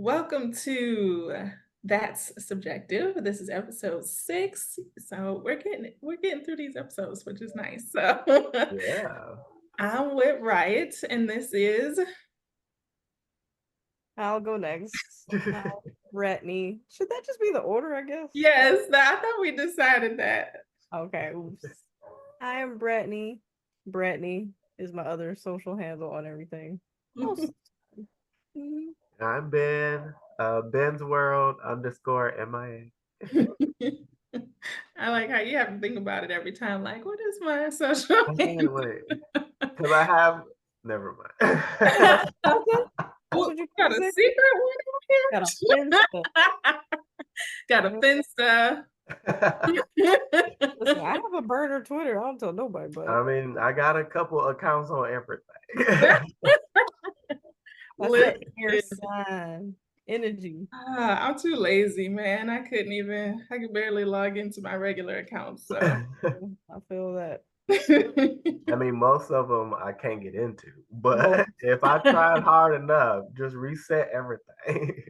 Welcome to That's Subjective. This is episode 6. So we're getting through these episodes, which is nice. So Yeah. I'm with Riot, and this is I'll go next. Brittany. Should that just be the order, I guess? yes, I thought we decided that. Okay, oops. I am Brittany. Brittany is my other social handle on everything. Mhm. I'm Ben, Ben's World _MIA. I like how you have to think about it every time. Like, what is my social media? Wait, because I have, never mind. Okay. Well, What you got a say? secret one Got on a Finsta. here? Got a Finsta. Listen, I have a burner Twitter. I don't tell nobody, but I mean, I got a couple accounts on everything. that's that air sign energy. I'm too lazy, man. I could barely log into my regular account. So I feel that. I mean, most of them I can't get into, but if I tried hard enough, just reset everything.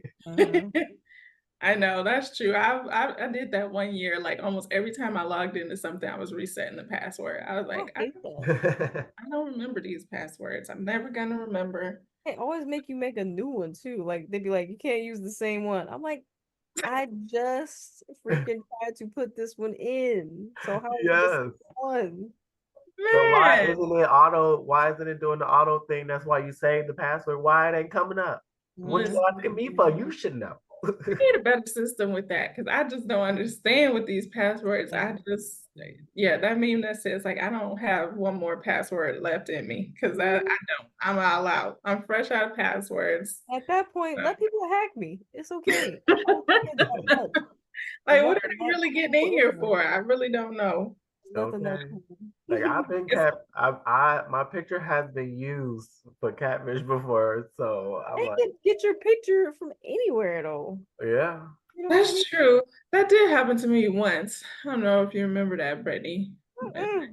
I know that's true. I did that one year. Like almost every time I logged into something, I was resetting the password. I was like, I hate that. I don't remember these passwords. I'm never gonna remember. They always make you make a new one too. Like they'd be like, you can't use the same one. I'm like, I just freaking tried to put this one in. So how is this Yes. one? But why Man, isn't it auto? Why isn't it doing the auto thing? That's why you saved the password. Why it ain't coming up? What you asking me for? You should know. we need a better system with that because I just don't understand with these passwords. Yeah, that meme that says like I don't have one more password left in me because I don't. I'm all out. I'm fresh out of passwords. At that point, let people hack me. It's okay. Like, what are they really getting in here for? I really don't know. Nothing that Okay. cool. Like I've been my picture has been used for catfish before, so I'm They like, can get your picture from anywhere at all. yeah. You know That's true. That did happen to me once. I don't know if you remember that, Brittany. I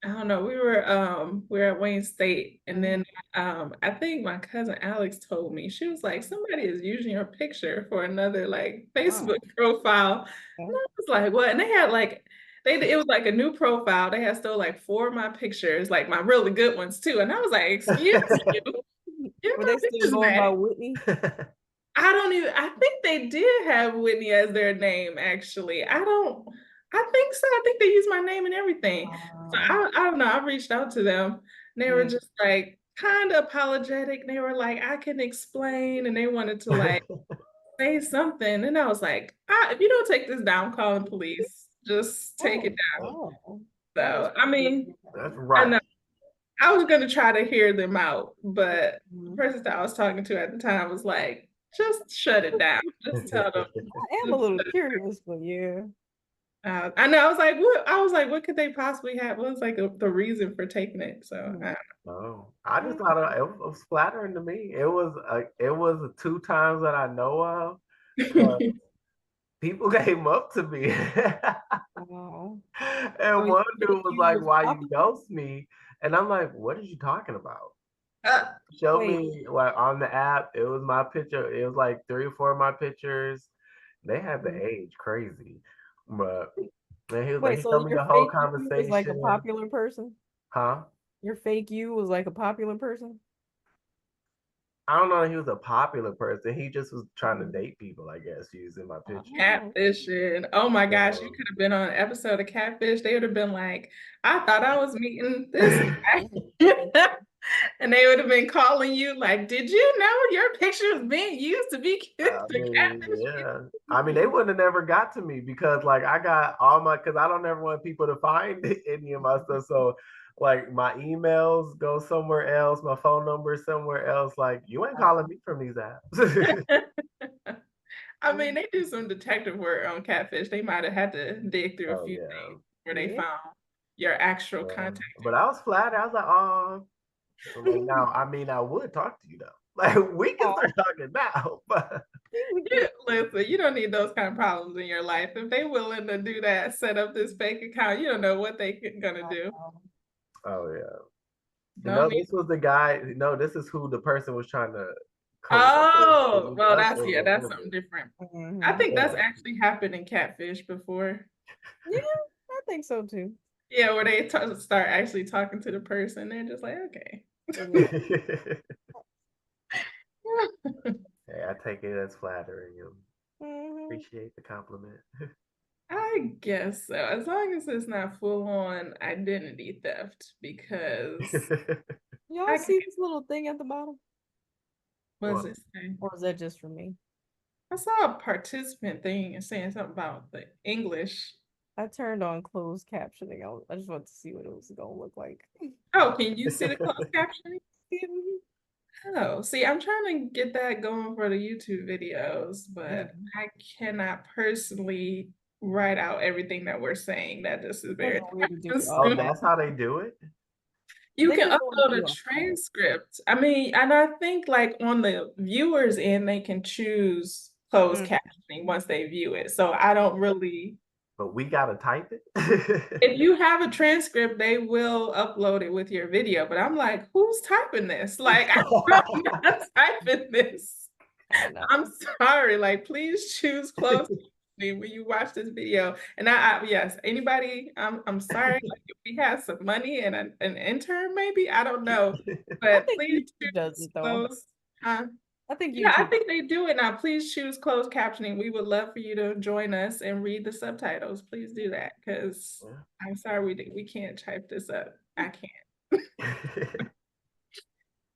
don't know. We were at Wayne State, and then I think my cousin Alex told me she was like, somebody is using your picture for another like Facebook profile. And I was like, what? And they had like it was like a new profile. They had still like 4 of my pictures, like my really good ones too. And I was like, excuse you. You're Were my they still pictures going back. by Whitney? I think they did have Whitney as their name, actually. I think so. I think they used my name and everything. So I don't know. I reached out to them. And they were just like kind of apologetic. They were like, I can explain. And they wanted to like say something. And I was like, if you don't take this down, I'm calling police. Just take it down. So, I mean, That's I know right. I was going to try to hear them out, but the person that I was talking to at the time was like, just shut it down. Just tell them. I am a little curious, but yeah. I know. I was like, what? I was like, what could they possibly have? What was like the reason for taking it? So Oh, I just thought it was flattering to me. It was 2 times that I know of. People came up to me, and one dude was like, "Why you ghost me?" And I'm like, "What are you talking about?" Show me like on the app. It was my picture. It was like 3 or 4 of my pictures. They had the age crazy, but and he was like, he so told me your the whole fake you was like a conversation. popular person? Huh? Your fake you was like a popular person? I don't know if he was a popular person. He just was trying to date people, I guess, using my picture. Catfishing. Oh my gosh, you could have been on an episode of Catfish. They would have been like, I thought I was meeting this guy. And they would have been calling you like, did you know your picture was being used to be I the mean, catfish? yeah. I mean, they wouldn't have never got to me because, like, I got all my, because I don't ever want people to find any of my stuff. So, like, my emails go somewhere else, my phone number is somewhere else. Like, you ain't calling me from these apps. I mean, they do some detective work on Catfish. They might have had to dig through a Oh, few yeah. things where they found your actual contact. But I was flattered. I was like, oh. Like, now, I mean, I would talk to you, though. Like, we can start talking now. But listen, you don't need those kind of problems in your life. If they willing to do that, set up this fake account, you don't know what they gonna do. oh, yeah. No need. This was the guy. No, this is who the person was trying to Oh, well, That's that's over. something different. I Mhm. think that's Yeah. actually happened in Catfish before. Yeah, I think so too. Yeah, where they start actually talking to the person. They're just like, okay. Yeah. Hey, I take it as flattering. Mhm. Appreciate the compliment. I guess so, as long as it's not full on identity theft, because Y'all I see can't. this little thing at the bottom? What's Well, it saying? Or is that just for me? I saw a participant thing and saying something about the English. I turned on closed captioning. I just wanted to see what it was gonna look like. Oh, can you see the closed captioning? Mhm. Oh, see, I'm trying to get that going for the YouTube videos, but Mhm. I cannot personally write out everything that we're saying. That just is very That's weird to do time oh, consuming. that's how they do it? You They can just want upload a you on phone. transcript. I mean, and I think like on the viewers end, they can choose closed Mm. captioning once they view it. So I don't really. But we gotta type it. If you have a transcript, they will upload it with your video. But I'm like, who's typing this? Like, I'm not typing this. I know. I'm sorry. Like, please choose closed captioning when you watch this video. And yes, anybody, I'm sorry. Like, if we have some money and an intern, maybe I don't know, I but think please YouTube does choose it though. closed. Huh? I think Yeah, I YouTube. think they do it now. Please choose closed captioning. We would love for you to join us and read the subtitles. Please do that, because I'm sorry we can't type this up. I can't.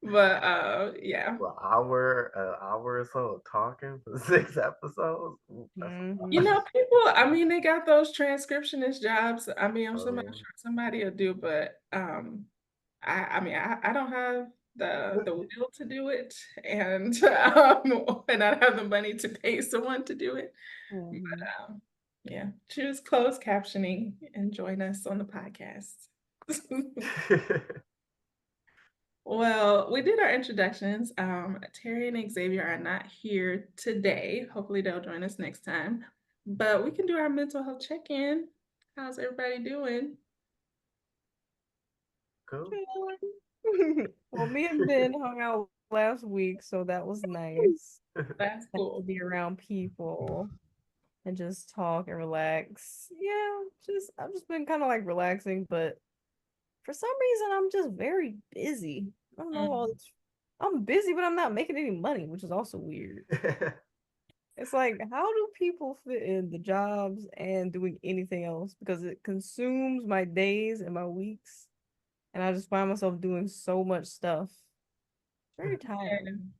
But yeah. Well, hour or so of talking for 6 episodes. Ooh, that's You Mhm. know, people, I mean, they got those transcriptionist jobs. I mean, I'm yeah. sure somebody will do, but I mean, I don't have the will to do it, and and I don't have the money to pay someone to do it. Mhm. But yeah, choose closed captioning and join us on the podcast. Well, we did our introductions. Terry and Xavier are not here today. Hopefully, they'll join us next time. But we can do our mental health check-in. How's everybody doing? Cool. Well, me and Ben hung out last week, so that was nice. That's Got to cool. be around people and just talk and relax. Yeah, I've just been kind of like relaxing, but for some reason I'm just very busy. I don't know. Mm. I'm busy, but I'm not making any money, which is also weird. It's like, how do people fit in the jobs and doing anything else? Because it consumes my days and my weeks, and I just find myself doing so much stuff. It's very And tiring.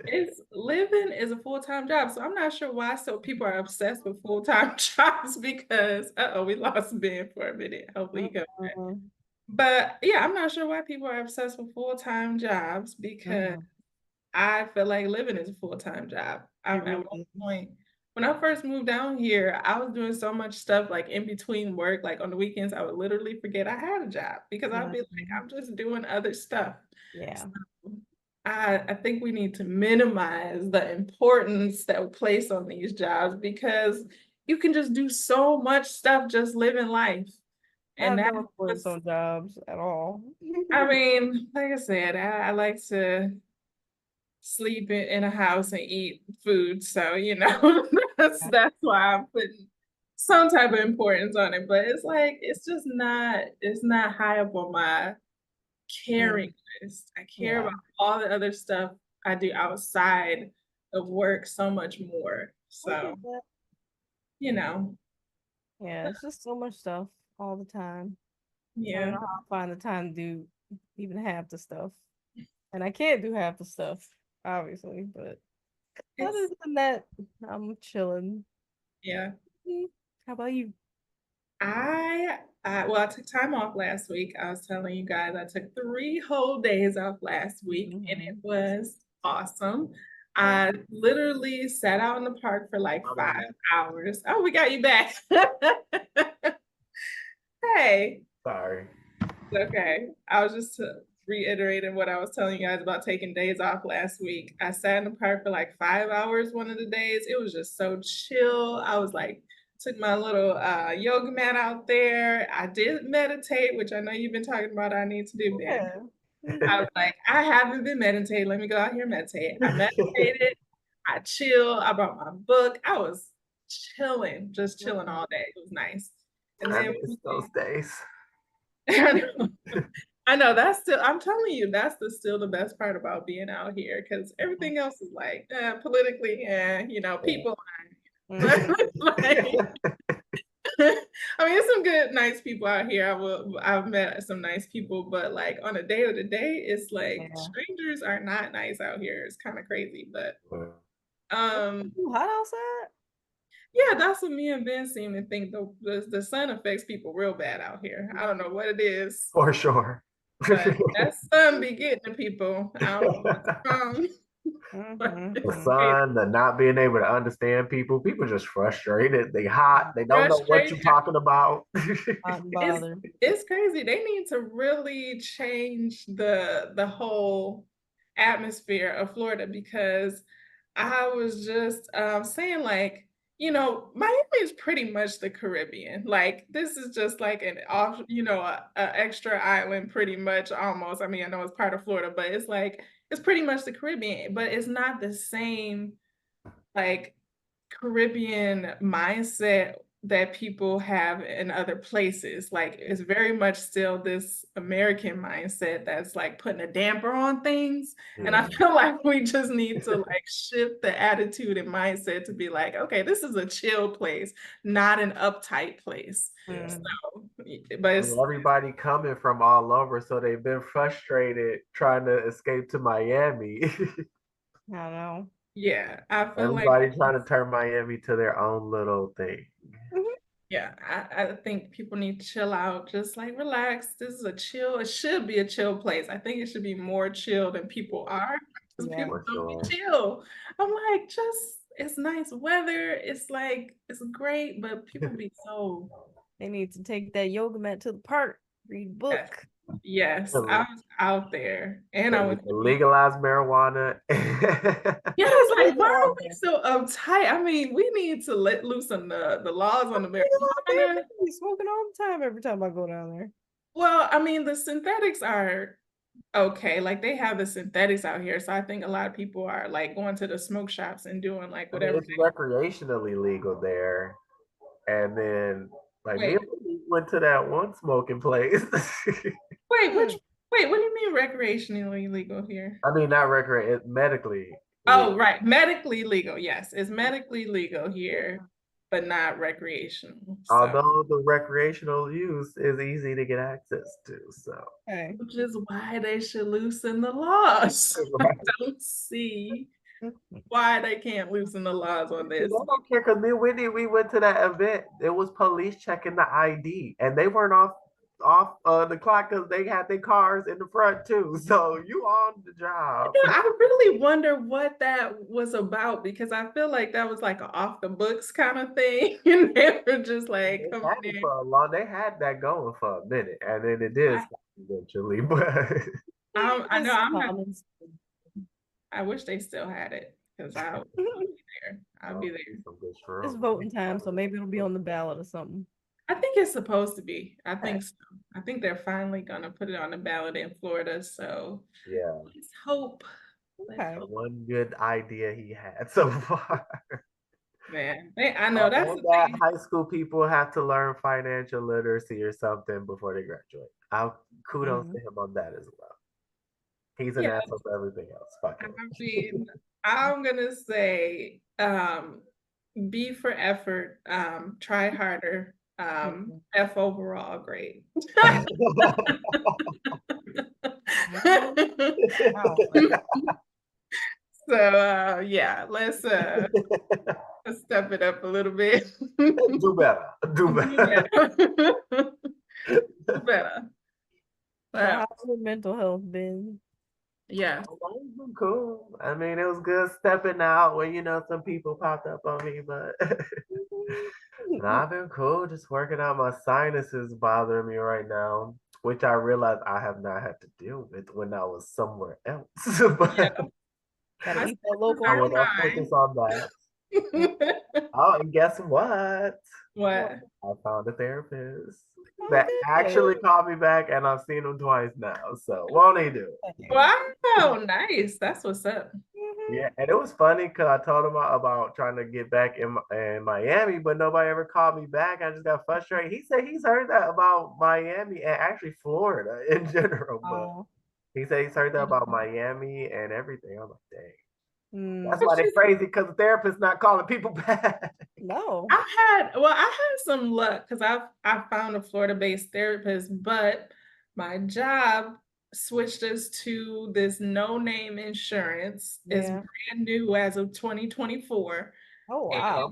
it's living is a full-time job, so I'm not sure why so people are obsessed with full-time jobs because we lost Ben for a minute. Hopefully he comes back. Uh, But yeah, I'm not sure why people are obsessed with full-time jobs because mhm. I feel like living is a full-time job. It At really one is. point, when I first moved down here, I was doing so much stuff like in between work, like on the weekends, I would literally forget I had a job because I'd be like, Mhm. I'm just doing other stuff. Yeah. So I think we need to minimize the importance that we place on these jobs because you can just do so much stuff just living life. And I've that's no importance what's, on jobs at all. I mean, like I said, I like to sleep in a house and eat food. So, that's why I'm putting some type of importance on it. But it's like it's not high up on my Yeah. caring list. I care Yeah. about all the other stuff I do outside of work so much more. I So, get that. you know, Yeah, it's just so much stuff all the time. I don't yeah. know how I find the time to do even half the stuff. And I can't do half the stuff, obviously, but other It's than that, I'm chilling. yeah. How about you? I took time off last week. I was telling you guys I took 3 whole days off last week and it Mhm. was awesome. Oh, I literally sat out in the park for like My five bad. hours. Oh, we got you back. Hey, Sorry. okay. I was just reiterating what I was telling you guys about taking days off last week. I sat in the park for like 5 hours one of the days. It was just so chill. I was like, took my little yoga mat out there. I did meditate, which I know you've been talking about I need to do, Ben. yeah. I was like, I haven't been meditating. Let me go out here and meditate. I meditated. I chill. I brought my book. I was chilling, just chilling all day. It was nice. And I then miss those days. I know that's still, I'm telling you, that's still the best part about being out here because everything else is like politically, people like, I mean, it's some good, nice people out here. I've met some nice people, but like on a day to day, it's like strangers are not nice out here. It's kind of crazy, but hot outside. yeah, that's what me and Ben seem to think. The sun affects people real bad out here. I don't know what it is. For sure. But that sun be getting to people. I don't know what's wrong. The sun, the not being able to understand people. People just frustrated. They hot. They don't know what you're talking about. It's crazy. They need to really change the whole atmosphere of Florida because I was just saying like, Miami is pretty much the Caribbean. Like this is just like an off, a extra island pretty much almost. I mean, I know it's part of Florida, but it's like it's pretty much the Caribbean, but it's not the same like Caribbean mindset that people have in other places. Like it's very much still this American mindset that's like putting a damper on things. And I feel like we just need to like shift the attitude and mindset to be like, okay, this is a chill place, not an uptight place. So, but everybody coming from all over, so they've been frustrated trying to escape to Miami. I know. Yeah, I feel everybody trying to turn Miami to their own little thing. Yeah, I think people need to chill out, just like relax. This is it should be a chill place. I think it should be more chill than people are because people don't be chill. I'm like, it's nice weather. It's like, it's great, but people be so. They need to take that yoga mat to the park, read a book. Yes, I was out there and I went to legalize marijuana. Yeah, it's like, why are we so uptight? I mean, we need to let loosen the laws on the marijuana. Smoking all the time every time I go down there. Well, I mean, the synthetics are okay. Like they have the synthetics out here. So I think a lot of people are like going to the smoke shops and doing like whatever. It's recreationally legal there. And then like we went to that one smoking place. Wait, what do you mean recreationally legal here? I mean, not it's medically. Oh, right. Medically legal. Yes, it's medically legal here, but not recreational. So. Although the recreational use is easy to get access to. So which is why they should loosen the laws. Right. I don't see why they can't loosen the laws on this. I don't care because me and Whitney, we went to that event. It was police checking the ID, and they weren't off the clock because they had their cars in the front too. So you on the job. Yeah, I really wonder what that was about because I feel like that was like an off the books kind of thing. And they were just like they had that going for a minute, and then it did eventually. But I know I wish they still had it because I'll be there. I'll be there. It's voting time, so maybe it'll be on the ballot or something. I think it's supposed to be. I think so. I think they're finally gonna put it on the ballot in Florida. So yeah, let's hope. Okay. One good idea he had so far. Man, I know that's the thing. High school people have to learn financial literacy or something before they graduate. Kudos to him on that as well. He's an asshole for everything else. Fuck him. I mean, I'm gonna say, B for effort. Try harder. F overall, great. So yeah, let's step it up a little bit. Do better. Do better. How's your mental health been? Yeah. It's been cool. I mean, it was good stepping out when some people popped up on me, but I've been cool, just working out my sinuses bothering me right now, which I realized I have not had to deal with when I was somewhere else. But gotta eat that local. I will focus on that. Oh, and guess what? What? I found a therapist. that actually called me back, and I've seen him twice now. So won't he do it? Wow, nice. That's what's up. Yeah, and it was funny because I told him about trying to get back in Miami, but nobody ever called me back. I just got frustrated. He said he's heard that about Miami and actually Florida in general, but he said he's heard that about Miami and everything. I'm like, dang. That's why they're crazy, because the therapist's not calling people back. No. I had some luck because I found a Florida-based therapist, but my job switched us to this no-name insurance. It's brand new as of 2024. Oh wow.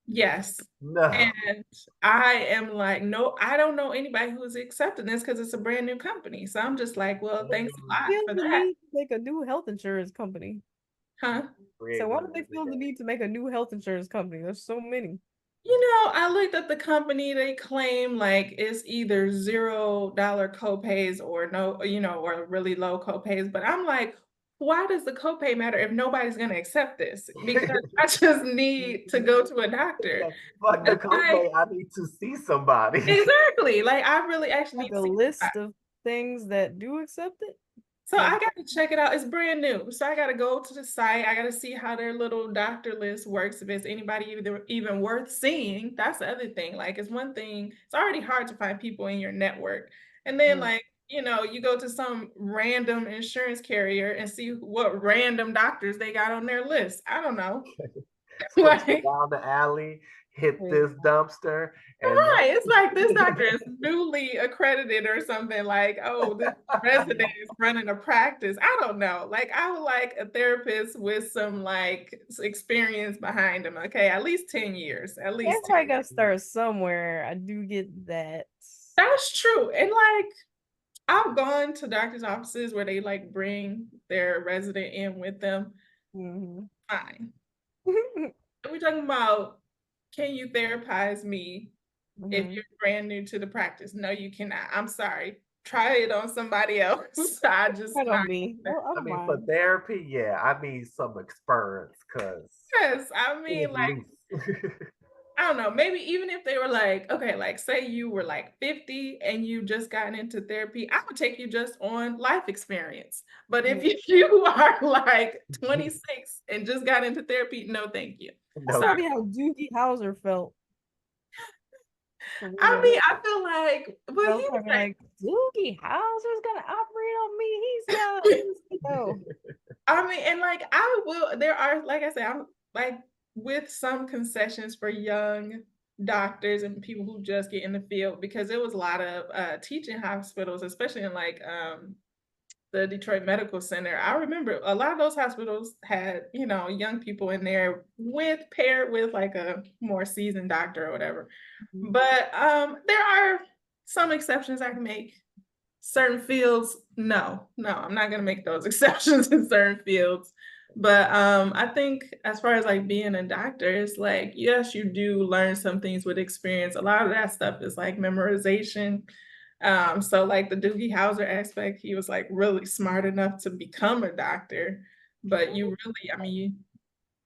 Yes. No. And I am like, no, I don't know anybody who's accepting this because it's a brand new company. So I'm just like, well, thanks a lot for that. Need to make a new health insurance company. Huh? So why do they feel the need to make a new health insurance company? There's so many. You know, I looked at the company, they claim like it's either $0 copays or no, you know, or really low copays. But I'm like, why does the copay matter if nobody's going to accept this? Because I just need to go to a doctor. Fuck the copay, I need to see somebody. Exactly. Like I really actually need a list of things that do accept it. So I got to check it out. It's brand new. So I got to go to the site. I got to see how their little doctor list works. If it's anybody even worth seeing, that's the other thing. Like it's one thing, it's already hard to find people in your network. And then like, you know, you go to some random insurance carrier and see what random doctors they got on their list. I don't know. Like, down the alley, hit this dumpster. And right. It's like this doctor is newly accredited or something, like, oh, this resident is running a practice. I don't know. Like, I would like a therapist with some like experience behind them. Okay, at least 10 years. At least. That's I gotta start somewhere. I do get that. That's true. And like I've gone to doctor's offices where they like bring their resident in with them. Fine. We're talking about, can you therapize me if you're brand new to the practice? No, you cannot. I'm sorry. Try it on somebody else. I just I mean, for therapy, yeah, I need some experience, because yes, I mean, like I don't know, maybe even if they were like, okay, like say you were like 50 and you just gotten into therapy, I would take you just on life experience. But if you are like 26 and just got into therapy, no, thank you. That's probably how Doogie Howser felt. I mean, I feel like, but he was like, Doogie Howser's gonna operate on me. He's not. I mean, and like I will. There are, like I said, I'm like with some concessions for young doctors and people who just get in the field, because there was a lot of teaching hospitals, especially in like the Detroit Medical Center. I remember a lot of those hospitals had, you know, young people in there paired with like a more seasoned doctor or whatever. But there are some exceptions I can make. Certain fields, no, I'm not gonna make those exceptions in certain fields. But I think as far as like being a doctor, it's like, yes, you do learn some things with experience. A lot of that stuff is like memorization. So like the Doogie Howser aspect, he was like really smart enough to become a doctor. But you really, I mean,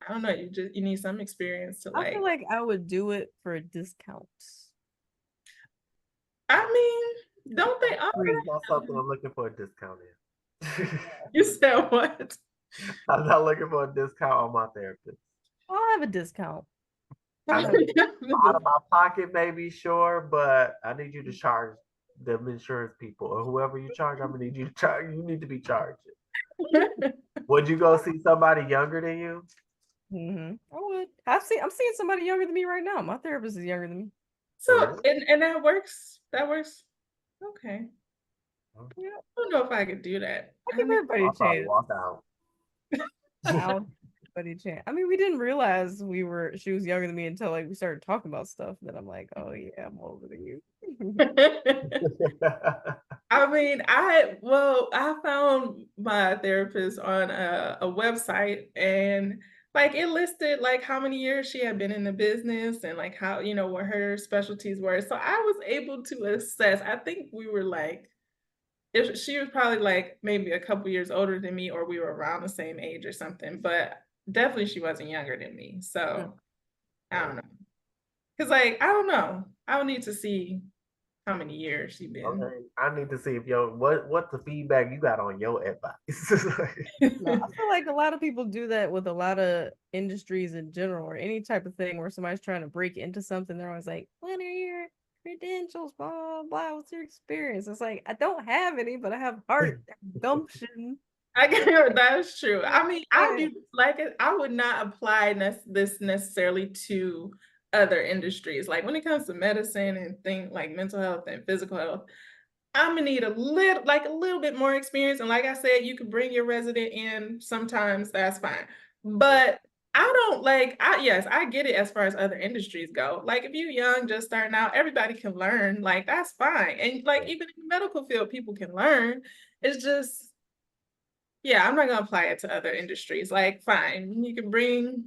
I don't know, you need some experience to like. I feel like I would do it for discounts. I mean, don't they offer that? That's something I'm looking for a discount in. You said what? I'm not looking for a discount on my therapist. I'll have a discount. Out of my pocket, maybe, sure, but I need you to charge them insurance people, or whoever you charge. I'm gonna need you to charge. You need to be charged. Would you go see somebody younger than you? I would. I'm seeing somebody younger than me right now. My therapist is younger than me. So and that works. That works. Okay. Yeah, I don't know if I could do that. I give everybody a chance. Walk out. Everybody a chance. I mean, we didn't realize she was younger than me until like we started talking about stuff. Then I'm like, oh yeah, I'm older than you. I mean, I found my therapist on a website, and like it listed like how many years she had been in the business and like how, you know, what her specialties were. So I was able to assess. I think we were like, if she was probably like maybe a couple years older than me, or we were around the same age or something, but definitely she wasn't younger than me. So I don't know. Cause like, I don't know. I would need to see how many years you've been. Okay, I need to see if what's the feedback you got on your advice. No, I feel like a lot of people do that with a lot of industries in general, or any type of thing where somebody's trying to break into something. They're always like, "What are your credentials? Blah blah blah. What's your experience?" It's like, I don't have any, but I have heart gumption. I get that's true. I mean, I Yeah. do like it. I would not apply this necessarily to other industries. Like when it comes to medicine and things like mental health and physical health, I'm gonna need a little bit more experience. And like I said, you can bring your resident in sometimes, that's fine. But I don't yes, I get it as far as other industries go. Like if you're young, just starting out, everybody can learn. Like that's fine. And like even in the medical field, people can learn. It's just, yeah, I'm not gonna apply it to other industries. Like, fine, you can bring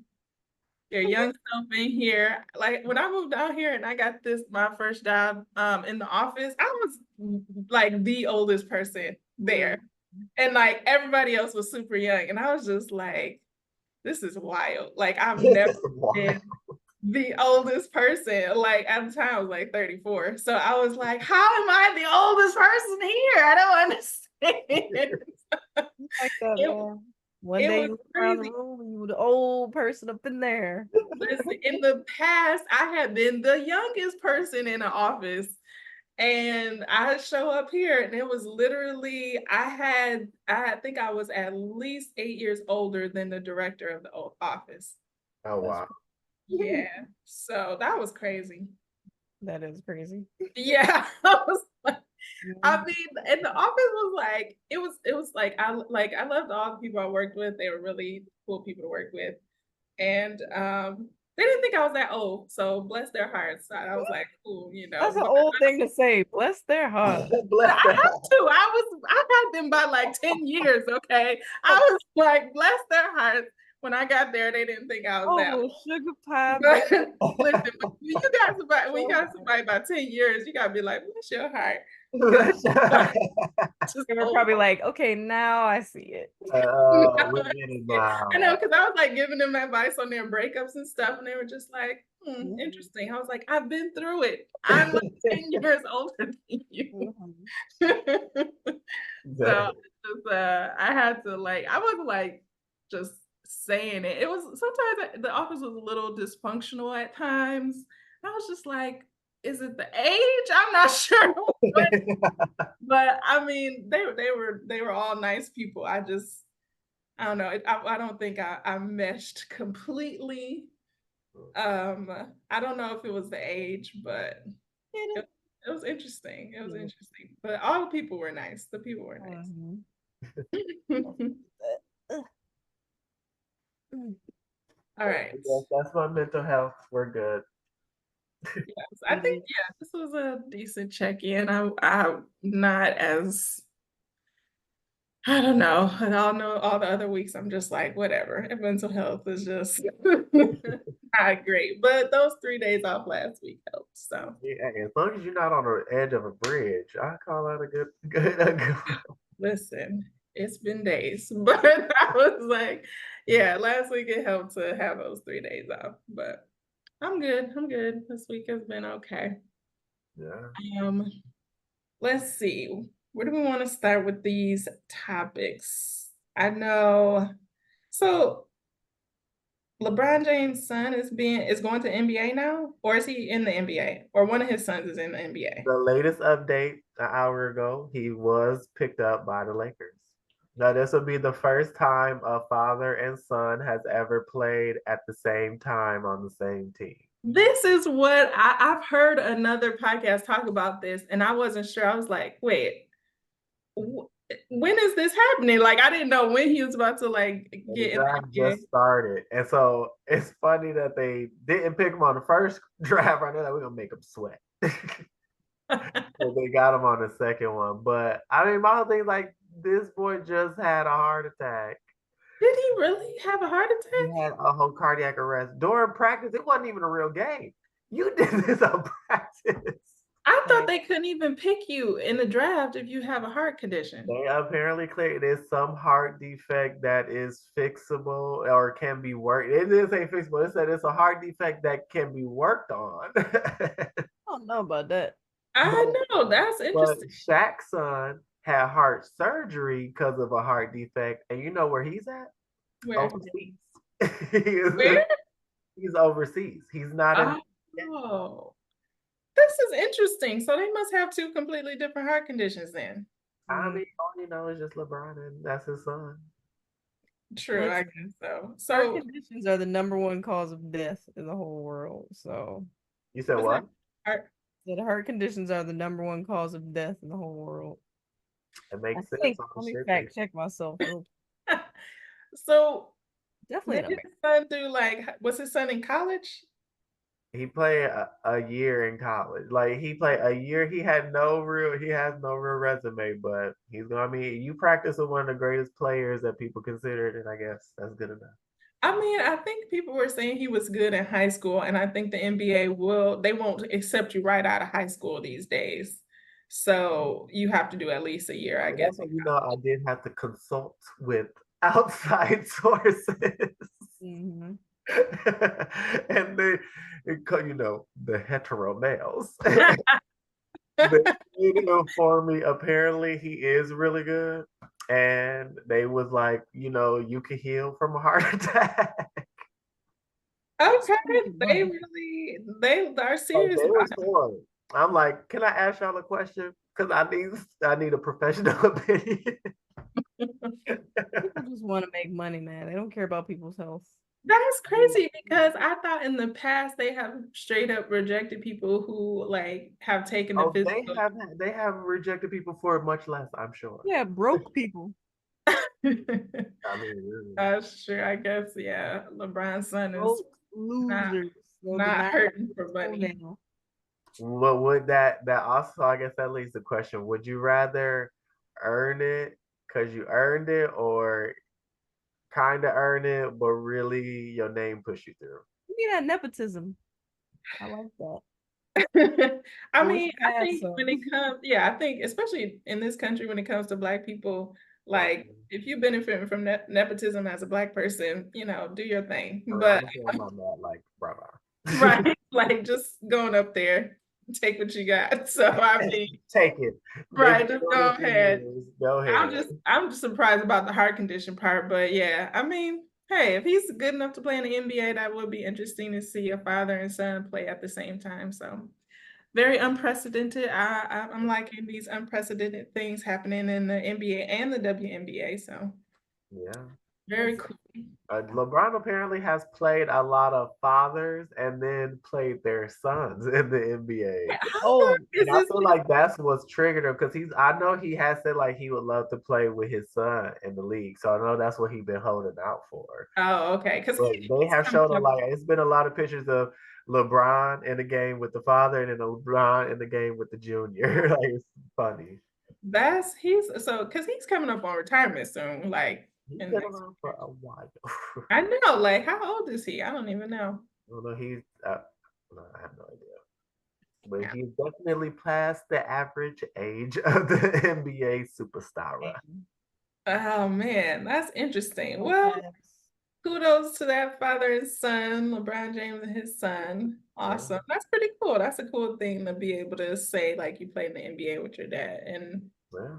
your young self in here. Like when I moved out here and I got my first job in the office, I was like the oldest person there. And like everybody else was super young. And I was just like, this is wild. Like I've never been the oldest person. Like at the time I was like 34. So I was like, how am I the oldest person here? I don't understand. Like that, man. One day you look around the room and you were the old person up in there. Listen, in the past, I had been the youngest person in the office. And I show up here and it was literally, I think I was at least 8 years older than the director of the office. Oh, wow. Yeah. So that was crazy. That is crazy. Yeah. I was like, I mean, and the office was like, it was like I loved all the people I worked with. They were really cool people to work with. And they didn't think I was that old. So bless their hearts. So I was like, cool, you know. That's an old thing to say. Bless their hearts. I have to. I had them by like 10 years, okay? I was like, bless their hearts. When I got there, they didn't think I was that old. Sugar pie. But, listen, when you got somebody about 10 years, you gotta be like, bless your heart. They were probably like, okay, now I see it. We get it now. I know, because I was like giving them advice on their breakups and stuff, and they were just like, interesting. I was like, I've been through it. I'm like 10 years older than you. So I had to I wasn't like just saying it. It was sometimes the office was a little dysfunctional at times. I was just like, is it the age? I'm not sure. But I mean, they were all nice people. I don't know. I don't think I meshed completely. I don't know if it was the age, but it was interesting. It was interesting. But all the people were nice. The people were nice. All right. Yes, that's my mental health. We're good. Yes, I think this was a decent check-in. I'm not as, I don't know. And I'll know all the other weeks I'm just like, whatever. And mental health is just not great. But those 3 days off last week helped. So yeah, as long as you're not on the edge of a bridge, I call that a good. Listen, it's been days, but I was like, yeah, last week it helped to have those 3 days off. But I'm good. This week has been okay. Yeah. Let's see. Where do we want to start with these topics? I know. So LeBron James' son is going to NBA now, or is he in the NBA? Or one of his sons is in the NBA? The latest update an hour ago, he was picked up by the Lakers. Now, this will be the first time a father and son has ever played at the same time on the same team. This is what I've heard another podcast talk about this, and I wasn't sure. I was like, wait, when is this happening? Like, I didn't know when he was about to get in the draft just started. And so it's funny that they didn't pick him on the first draft. Right now, we're going to make him sweat. So they got him on the second one. But I mean, my whole thing this boy just had a heart attack. Did he really have a heart attack? He had a whole cardiac arrest during practice. It wasn't even a real game. You did this on practice. I thought they couldn't even pick you in the draft if you have a heart condition. They apparently clear there's some heart defect that is fixable or can be worked. It didn't say fixable. It said it's a heart defect that can be worked on. I don't know about that. I know, that's But interesting. Shaq's son had heart surgery because of a heart defect, and you know where he's at? Where? Overseas. He Where? he's overseas. He's not in. Oh, this is interesting. So they must have two completely different heart conditions then. I mean, all you know is just LeBron, and that's his son. True, I guess so. Heart So conditions are the number one cause of death in the whole world. So You said what's what? that? that heart conditions are the number one cause of death in the whole world. It I makes sense think. on the Let me shit. fact check myself. So Definitely what in did America. his son do? Like, was his son in college? He played a year in college. Like he played a year. He has no real resume, but he's gonna be you practice with one of the greatest players that people consider, and I guess that's good enough. I mean, I think people were saying he was good in high school, and I think the NBA they won't accept you right out of high school these days. So you have to do at least a year, I But guess. also, I did have to consult with outside sources. Mhm. And the hetero males. They did inform me apparently he is really good. And they was like, you can heal from a heart attack. Okay, they Money. really they are Like, serious they was about it. for it. I'm like, can I ask y'all a question? Because I need a professional opinion. People just want to make money, man. They don't care about people's health. That's crazy because I thought in the past they have straight up rejected people who like have taken the Oh, physical. they have rejected people for much less, I'm sure. Yeah, broke people. I mean, really. That's true. I guess, yeah. LeBron's son is Broke not losers. They'll not deny hurting their for money. toenail. What would that also, I guess that leads the question, would you rather earn it because you earned it, or kind of earn it but really your name push you through? Give me that nepotism. I like that. I Push mean, I past think when it some. comes, yeah, I think especially in this country when it comes to Black people, like if you benefit from nepotism as a Black person, do your thing. I But don't care about that, like, brother. right, like just going up there, take what you got. So I mean, Take it. right, They've just done go it for ahead. years. Go I'm ahead. just I'm just surprised about the heart condition part, but yeah, I mean, hey, if he's good enough to play in the NBA, that would be interesting to see a father and son play at the same time. So very unprecedented. I'm liking these unprecedented things happening in the NBA and the WNBA. So Yeah. very cool. LeBron apparently has played a lot of fathers and then played their sons in the NBA. How Oh, long is And I this? feel like that's what's triggered him because I know he has said like he would love to play with his son in the league. So I know that's what he's been holding out for. Oh, okay. Because But they he's have coming shown up. it's been a lot of pictures of LeBron in the game with the father and then LeBron in the game with the junior. Like it's funny. Because he's coming up on retirement soon. Like He's in the been next around for a while. I know. Like how old is he? I don't even know. I don't know. No, I have no idea. But Yeah. he's definitely past the average age of the NBA superstar. Oh man, that's interesting. so Well, fast. kudos to that father and son, LeBron James and his son. Awesome. That's pretty cool. That's a cool thing to be able to say, like you played in the NBA with your dad, and Yeah.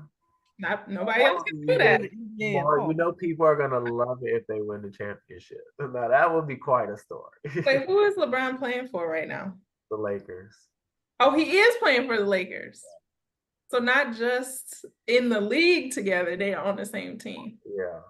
not nobody That else would can be do even that. Yeah, more. oh. People are gonna love it if they win the championship. Now that would be quite a story. Wait, who is LeBron playing for right now? The Lakers. Oh, he is playing for the Lakers. So not just in the league together, they are on the same team. Yeah.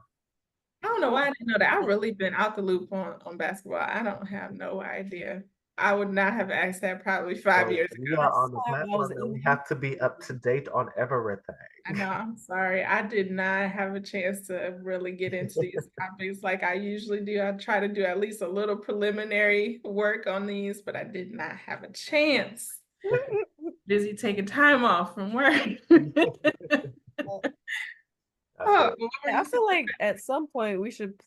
I don't know why I didn't know that. I've really been out the loop on basketball. I don't have no idea. I would not have asked that probably 5 years We ago. are on the I was platform and we in. have to be up to date on everything. I know, I'm sorry. I did not have a chance to really get into these topics like I usually do. I try to do at least a little preliminary work on these, but I did not have a chance. Busy taking time off from work. Oh, I feel like at some point we should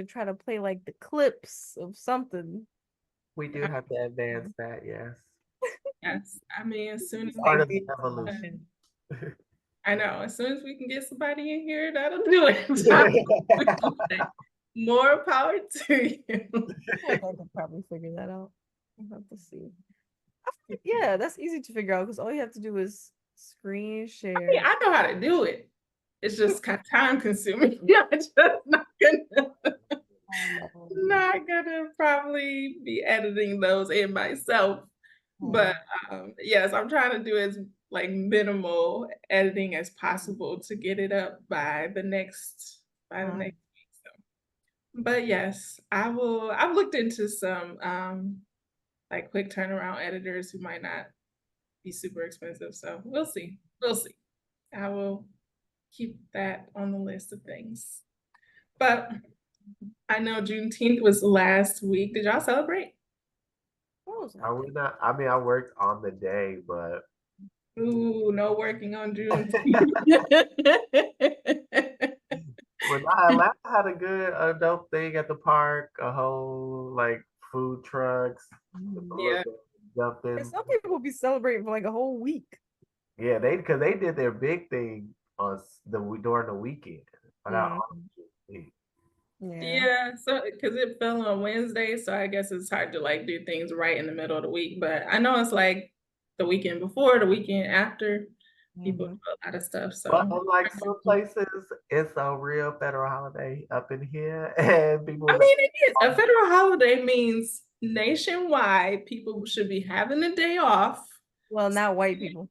try to play like the clips of something. we do have to advance that, yes. yes. I mean, as soon as Part of they the evolution. I know, as soon as we can get somebody in here, that'll do it. More power to you. I could probably figure that out. I'll have to see. Yeah, that's easy to figure out because all you have to do is screen share. Yeah, I know how to do it. It's just kind of time consuming. Yeah, just not gonna probably be editing those in myself. But yes, I'm trying to do as like minimal editing as possible to get it up by the next week. So, but yes, I will. I've looked into some like quick turnaround editors who might not be super expensive. So we'll see. We'll see. I will keep that on the list of things. But I know Juneteenth was last week. Did y'all celebrate? I would not. I mean, I worked on the day, but Ooh, no working on Juneteenth. when I had a good adult thing at the park, a whole like food trucks. Yeah. And some people be celebrating for like a whole week. Yeah, because they did their big thing on during the weekend. Yeah, so because it fell on Wednesday, so I guess it's hard to like do things right in the middle of the week. But I know it's like the weekend before, the weekend after, people do a lot of stuff. So, but unlike some places, it's a real federal holiday up in here, and people. I mean, it is a federal holiday means nationwide people should be having a day off. Well, not white people.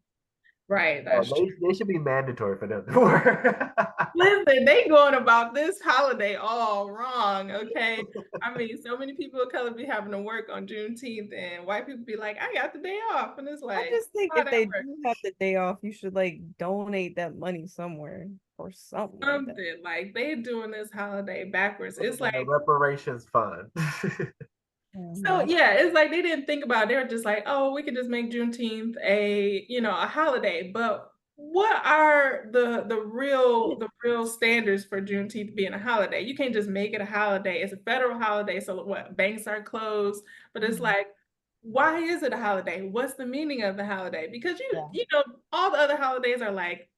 Right. They should be mandatory for them to work. Listen, they going about this holiday all wrong, okay? I mean, so many people of color be having to work on Juneteenth, and white people be like, I got the day off. And it's like, I just think if they do have the day off, you should like donate that money somewhere or something. Like they're doing this holiday backwards. It's like a reparations fund. So yeah, it's like they didn't think about it. They were just like, oh, we could just make Juneteenth a holiday. But what are the real standards for Juneteenth being a holiday? You can't just make it a holiday. It's a federal holiday, so what? Banks are closed, but it's like, why is it a holiday? What's the meaning of the holiday? Because all the other holidays are like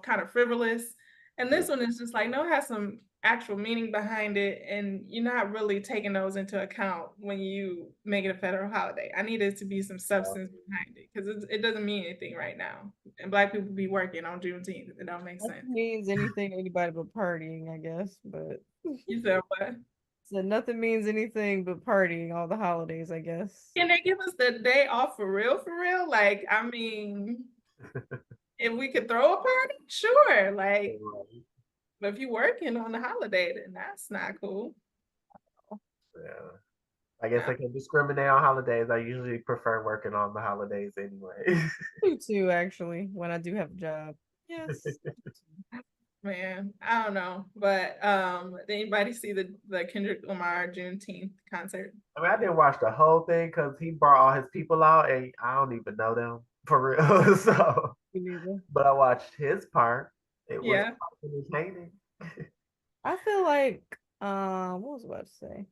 kind of frivolous, and this one is just like, no, it has some actual meaning behind it, and you're not really taking those into account when you make it a federal holiday. I need it to be some substance behind it because it doesn't mean anything right now. And Black people be working on Juneteenth. It don't make sense. Means anything to anybody but partying, I guess. But you said what? So nothing means anything but partying all the holidays, I guess. Can they give us the day off for real? For real? Like, I mean, if we could throw a party, sure. Like. But if you're working on the holiday, then that's not cool. Yeah. I guess I can discriminate on holidays. I usually prefer working on the holidays anyway. Me too, actually, when I do have a job. Yes. Man, I don't know. But did anybody see the Kendrick Lamar Juneteenth concert? I mean, I didn't watch the whole thing because he brought all his people out and I don't even know them for real. So but I watched his part. It was entertaining. I feel like what was I about to say?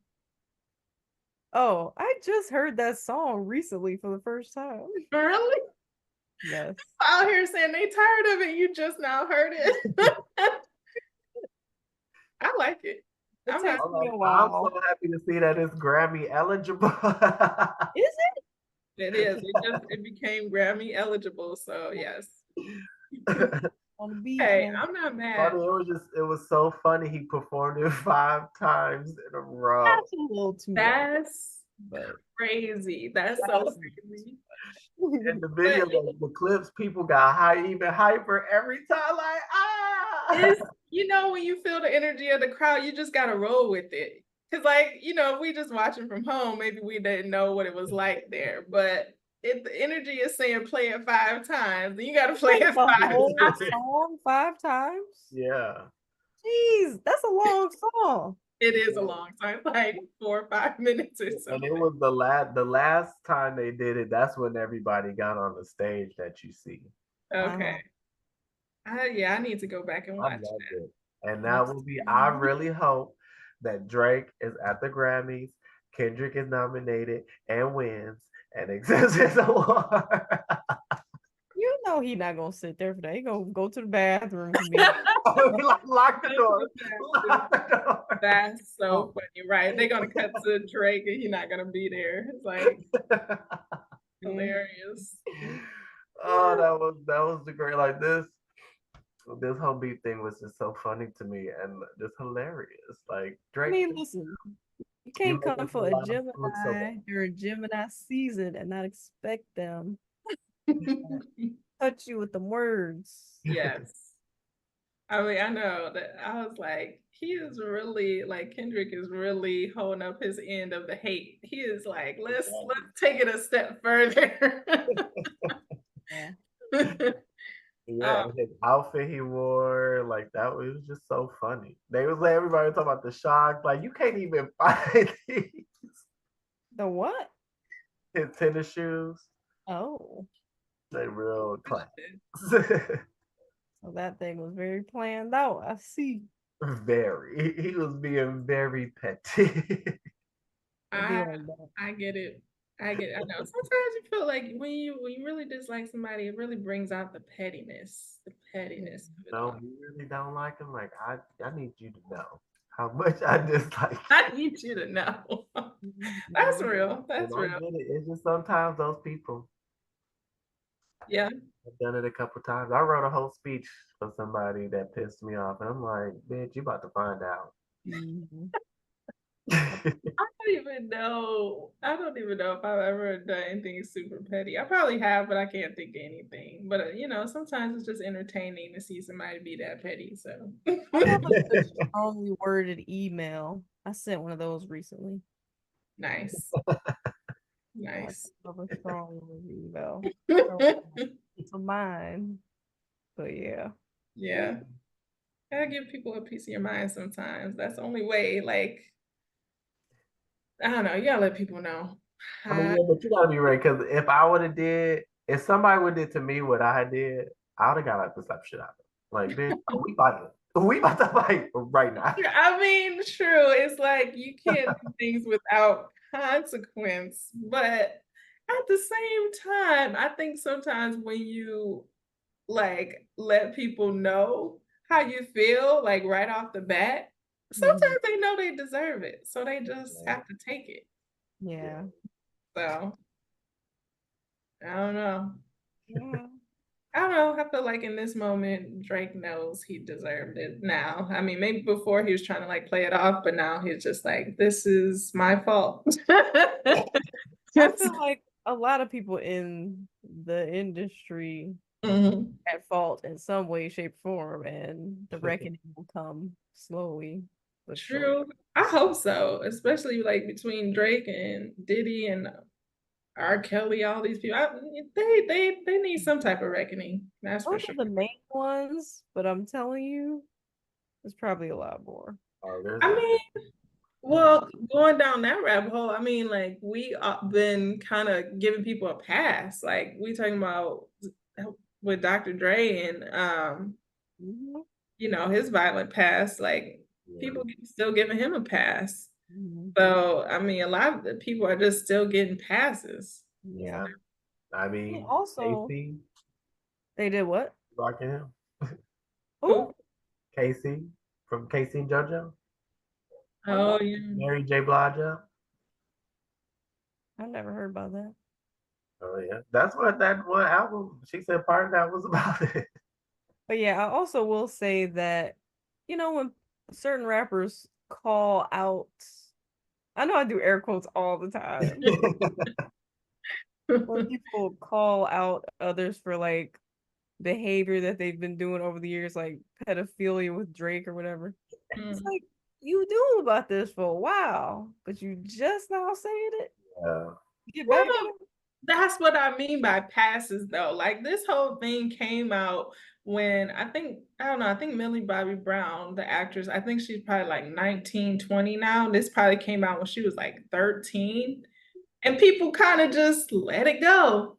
Oh, I just heard that song recently for the first time. Really? Yes. Out here saying they tired of it. You just now heard it. I like it. I'm so happy to see that it's Grammy eligible. Is it? It is. It became Grammy eligible. So yes. Hey, I'm not mad. I mean, it was so funny. He performed it 5 times in a row. That's a little too crazy. That's so crazy. In the video, the clips, people got even hyper every time. Like, when you feel the energy of the crowd, you just gotta roll with it. Cause we just watching from home, maybe we didn't know what it was like there, but if the energy is saying play it 5 times, then you got to play it 5 times. Song 5 times? Yeah. Jeez, that's a long song. It is a long song, like 4 or 5 minutes or so. And it was the last time they did it. That's when everybody got on the stage that you see. Okay. I need to go back and watch that. And that will be. I really hope that Drake is at the Grammys, Kendrick is nominated and wins. And accepts his award. You know he's not gonna sit there for that. He gonna go to the bathroom. Lock the door. Lock the door. That's so funny, right? They're gonna cut to Drake and he's not gonna be there. It's like Hilarious. Oh, that was the great. Like this whole beat thing was just so funny to me and just hilarious. Like I Drake, mean, listen, you you can't make come us for a laugh look so Gemini bad. during Gemini season and not expect them to touch you with the words. Yes. I mean, I know that I was like, he is really like Kendrick is really holding up his end of the hate. He is like, let's take it a step further. Yeah. Yeah, Um, and his outfit he wore, like that was just so funny. They was like everybody was talking about the shock, like you can't even find these. The what? His tennis shoes. Oh, They real class. so that thing was very planned out. I see. Very. He was being very petty. It'd be I like that. I get it. I get it. I know. Sometimes you feel like when you really dislike somebody, it really brings out the pettiness. The pettiness of it No, all. you really don't like him. Like I need you to know how much I dislike you. I need you to know. That's real. And That's I real. get it. It's just sometimes those people. Yeah. I've done it a couple times. I wrote a whole speech for somebody that pissed me off, and I'm like, bitch, you about to find out. Mhm. I don't even know if I've ever done anything super petty. I probably have, but I can't think of anything. But sometimes it's just entertaining to see somebody be that petty. So I have a good strongly worded email. I sent one of those recently. nice. I Nice. love a strong worded email. So, for mine. But yeah. Yeah. Gotta give people a piece of your mind sometimes. That's the only way. Like, I don't know. You gotta let people know. I mean, yeah, but you gotta be ready because if somebody would have did to me what I did, I would have got like the slap shit out of them. Like, bitch, we fighting. We about to fight right now. I mean, true. It's like you can't do things without consequence. But at the same time, I think sometimes when you like let people know how you feel, like right off the bat, Mhm. sometimes they know they deserve it. So they just have to take it. Yeah. So I don't know. Yeah. I don't know. I feel like in this moment, Drake knows he deserved it now. I mean, maybe before he was trying to like play it off, but now he's just like, this is my fault. I feel like a lot of people in the industry Mhm. at fault in some way, shape, form, and the reckoning will come slowly but surely. True. I hope so, especially like between Drake and Diddy and R. Kelly, all these people. They need some type of reckoning. That's for Those sure. are the main ones, but I'm telling you, there's probably a lot more. Oh, there's I a mean, well, going down that rabbit hole, I mean, like we been kind of giving people a pass. Like we talking about with Dr. Dre and Mhm. his violent past. Like yeah. people still giving him a pass. Mhm. So I mean, a lot of the people are just still getting passes. Yeah. Yeah. I And mean, also, Casey they did what? rocking him. Oh, Who? Casey from Casey and JoJo. oh no, Oh yeah. Mary J. Blige. I never heard about that. Oh yeah, that's what that one album. She said part of that was about it. But yeah, I also will say that, when certain rappers call out, I know I do air quotes all the time. When people call out others for like behavior that they've been doing over the years, like pedophilia with Drake or whatever, it's Mm. like you knew about this for a while, but you just now saying it. Yeah. Get Well, back at him. that's what I mean by passes, though. Like this whole thing came out when I don't know, I think Millie Bobby Brown, the actress, I think she's probably like 19, 20 now. This probably came out when she was like 13. And people kind of just let it go.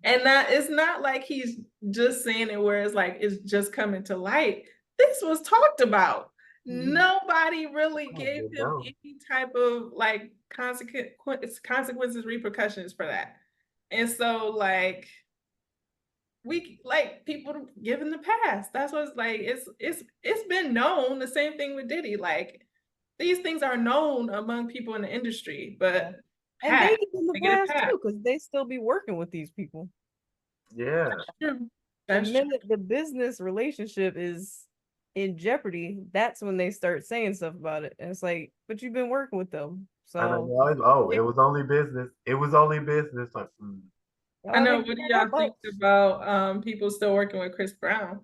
And that it's not like he's just saying it where it's like it's just coming to light. This was talked about. Mhm. Nobody really Oh, gave good him no. any type of like consequences, repercussions for that. And so like we like people giving the pass. That's what's like it's been known. The same thing with Diddy. Like these things are known among people in the industry, Yeah. but And they get in the They get a past pass. too, because they still be working with these people. Yeah. The minute the business relationship is in jeopardy, that's when they start saying stuff about it. And it's like, but you've been working with them. I know. So It was only business. It was only business. Like, I know. What do y'all think about people still working with Chris Brown?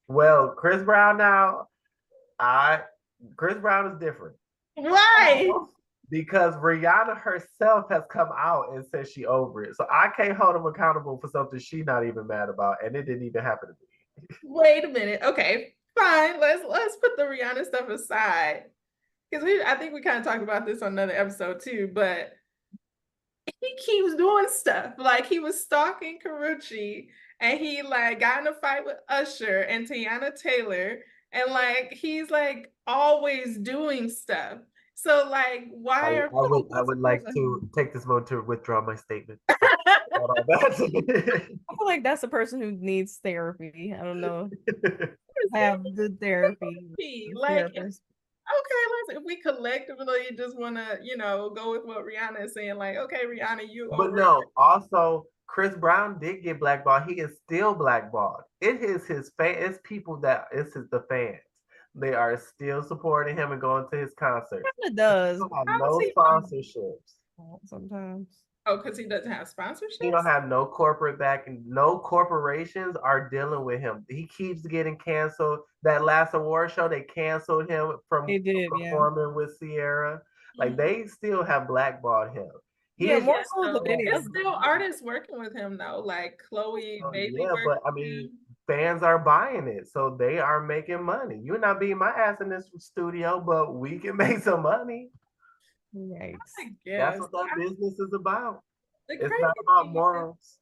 well, Chris Brown now, Chris Brown is different. Why? Because Rihanna herself has come out and said she over it. So I can't hold him accountable for something she's not even mad about. And it didn't even happen to me. Wait a minute. Okay, fine. Let's put the Rihanna stuff aside. Because I think we kind of talked about this on another episode too, but he keeps doing stuff. Like he was stalking Karrueche and he like got in a fight with Usher and Tiana Taylor. And like he's like always doing stuff. So like why are I would like to take this moment to withdraw my statement. I feel like that's a person who needs therapy. I don't know. Have good therapy. Like okay, if we collectively just want to, go with what Rihanna is saying, like, okay, Rihanna, you But no, also Chris Brown did get blackballed. He is still blackballed. It is his fan. It's people that the fans. They are still supporting him and going to his concerts. It does. He don't have no sponsorships. Sometimes. Oh, because he doesn't have sponsorships? He don't have no corporate backing. No corporations are dealing with him. He keeps getting canceled. That last award show, they canceled him from performing with Sierra. Like they still have blackballed him. More so than anything. There's still artists working with him though, like Chloe Bailey. Yeah, but I mean, fans are buying it, so they are making money. You're not beating my ass in this studio, but we can make some money. Yikes. That's what that business is about. It's not about morals.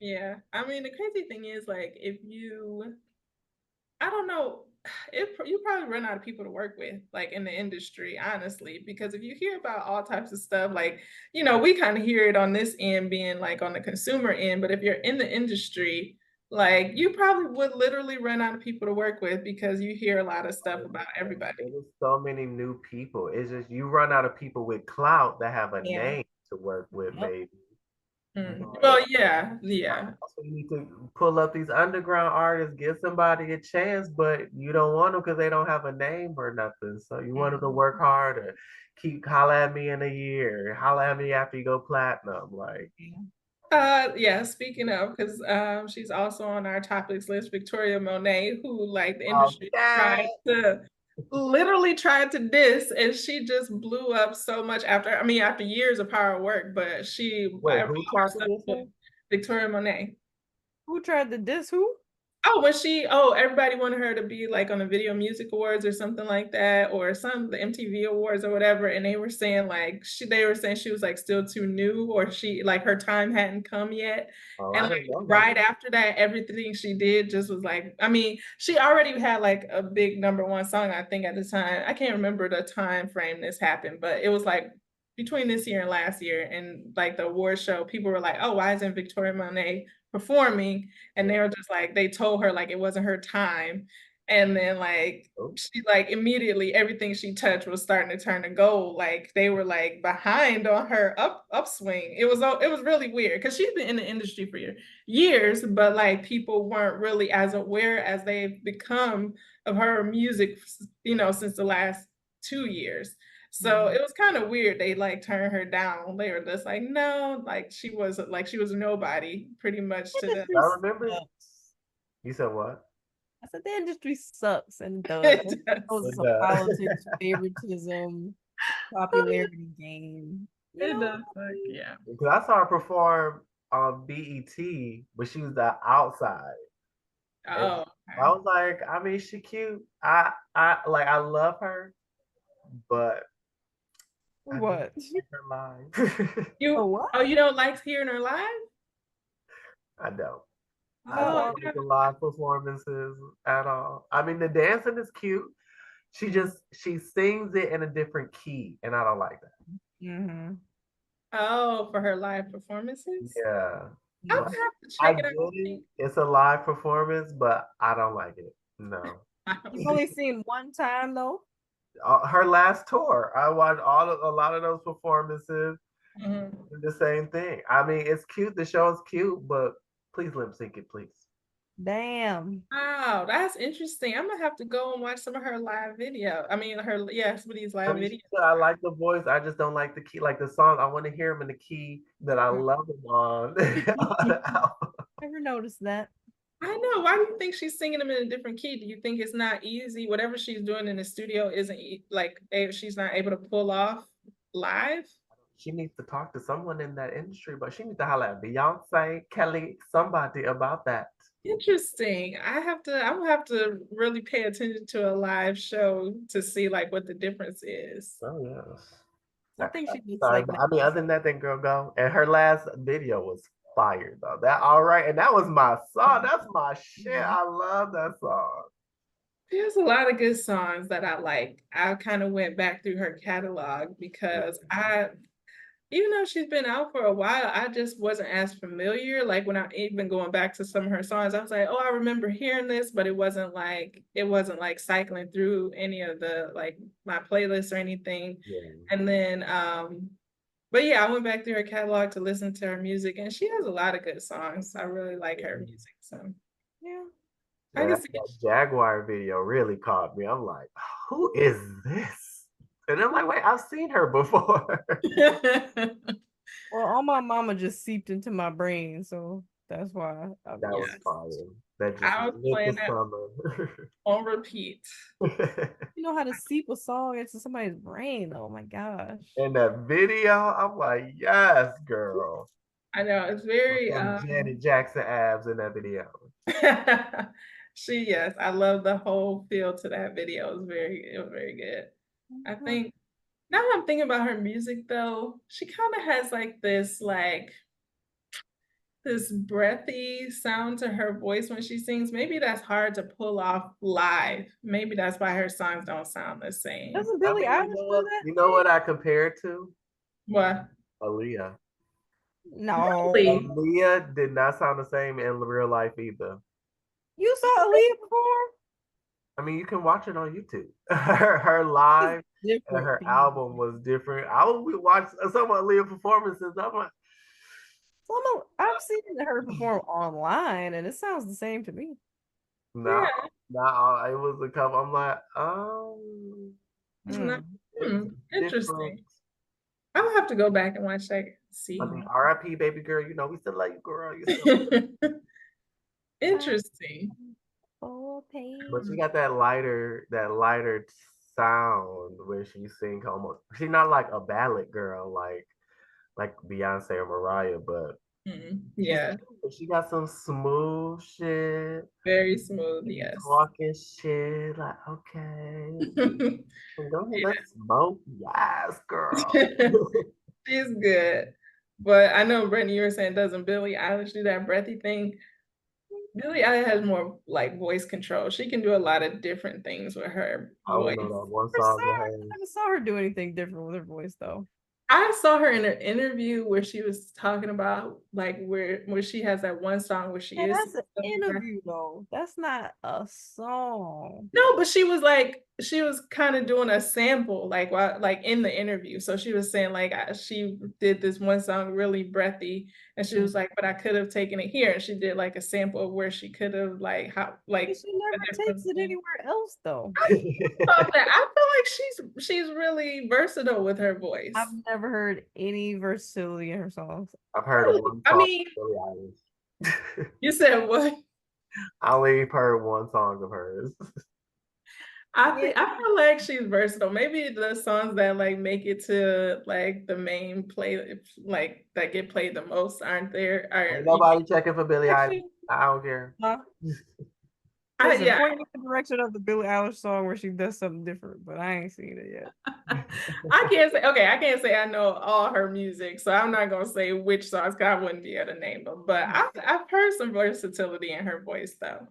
Yeah. I mean, the crazy thing is like I don't know, you probably run out of people to work with, like in the industry, honestly, because if you hear about all types of stuff, like, we kind of hear it on this end being like on the consumer end, but if you're in the industry, like you probably would literally run out of people to work with because you hear a lot of stuff about everybody. There's so many new people. It's just you run out of people with clout that have a name to work with, maybe. Well, yeah. So you need to pull up these underground artists, give somebody a chance, but you don't want them because they don't have a name or nothing. So you want them to work hard or keep holla at me in a year, holla at me after you go platinum, like. Speaking of, because she's also on our topics list, Victoria Monet, who like the industry literally tried to diss, and she just blew up so much after years of hard work, but who tried to diss? Victoria Monet. Who tried to diss who? Everybody wanted her to be like on the Video Music Awards or something like that, or the MTV Awards or whatever, and they were saying she was like still too new, or she like her time hadn't come yet. And like right after that, everything she did just was like, she already had like a big #1 song, I think at the time. I can't remember the time frame this happened, but it was like between this year and last year, and like the award show, people were like, oh, why isn't Victoria Monet performing? And they were just like, they told her like it wasn't her time. And then like she like immediately everything she touched was starting to turn to gold. Like they were like behind on her upswing. It was really weird because she's been in the industry for years, but like people weren't really as aware as they've become of her music, since the last 2 years. So it was kind of weird. They like turned her down. They were just like, no, like she was nobody pretty much to them. I remember. You said what? I said the industry sucks and does. It's a politics, favoritism, popularity game. It does suck, yeah. Because I saw her perform on BET, but she was the outside. Oh, okay. I was like, she cute. I love her, but what? Her live. You don't like hearing her live? I don't. I don't like the live performances at all. The dancing is cute. She sings it in a different key, and I don't like that. Mm-hmm. Oh, for her live performances? Yeah. I'll have to check it out. It's a live performance, but I don't like it. No. You've only seen one time though? Her last tour. I watched a lot of those performances. The same thing. I mean, it's cute. The show is cute, but please lip sync it, please. Damn. Wow, that's interesting. I'm gonna have to go and watch some of her live video. I mean, some of these live videos. I like the voice. I just don't like the key. Like the song, I want to hear him in the key that I love him on. Never noticed that. I know. Why do you think she's singing them in a different key? Do you think it's not easy? Whatever she's doing in the studio isn't like she's not able to pull off live? She needs to talk to someone in that industry, but she needs to holler at Beyonce, Kelly, somebody about that. Interesting. I'm gonna have to really pay attention to a live show to see like what the difference is. Oh yes. I think she looks Sorry, like I mean, other than that, then girl go. And her last video was fire though. That all right, and that was my song. That's my shit. I love that song. There's a lot of good songs that I like. I kind of went back through her catalog because even though she's been out for a while, I just wasn't as familiar. Like when I even going back to some of her songs, I was like, oh, I remember hearing this, but it wasn't like cycling through any of the like my playlists or anything. Yeah. And then but yeah, I went back through her catalog to listen to her music, and she has a lot of good songs. I really like her music. So yeah. That Jaguar video really caught me. I'm like, who is this? And I'm like, wait, I've seen her before. Well, all my mama just seeped into my brain, so that's why. That was fire. That just I was playing that on repeat. You know how to seep a song into somebody's brain? Oh my gosh! And that video, I'm like, yes, girl. I know it's very Janet Jackson abs in that video. Yes, I love the whole feel to that video. It was very good. I think now that I'm thinking about her music though, she kind of has like this breathy sound to her voice when she sings. Maybe that's hard to pull off live. Maybe that's why her songs don't sound the same. Doesn't Billie Eilish do that? You know what I compared to? What? Aaliyah. No. Aaliyah did not sound the same in real life either. You saw Aaliyah before? I mean, you can watch it on YouTube. Her live and her album was different. I would watch some of Aaliyah performances. I'm like, I've seen her perform online, and it sounds the same to me. No, it was a couple. I'm like, interesting. I'll have to go back and watch that. See, I mean, R.I.P. baby girl. You know, we still love you, girl. Interesting. But she got that lighter sound where she sings almost. She's not like a ballad girl like Beyonce or Mariah, but yeah, she got some smooth shit. Very smooth, yes. Talking shit, like okay. Go ahead, let's smoke. Yes, girl. She's good. But I know, Brittany, you were saying, doesn't Billie Eilish do that breathy thing? Billie Eilish has more like voice control. She can do a lot of different things with her voice. I never saw her do anything different with her voice, though. I saw her in an interview where she was talking about like where she has that one song where she is. That's an interview though. That's not a song. No, but she was kind of doing a sample like in the interview. So she was saying like she did this one song really breathy, and she was like, but I could have taken it here. And she did like a sample of where she could have she never takes it anywhere else though. I feel like she's really versatile with her voice. I've never heard any versatility in her songs. I've heard one song. I mean, you said what? I only heard one song of hers. I feel like she's versatile. Maybe the songs that like make it to like the main play, like that get played the most, aren't there? Ain't nobody checking for Billie Eilish. I don't care. Point in the direction of the Billie Eilish song where she does something different, but I ain't seen it yet. I can't say I know all her music, so I'm not gonna say which songs because I wouldn't be able to name them. But I've heard some versatility in her voice though.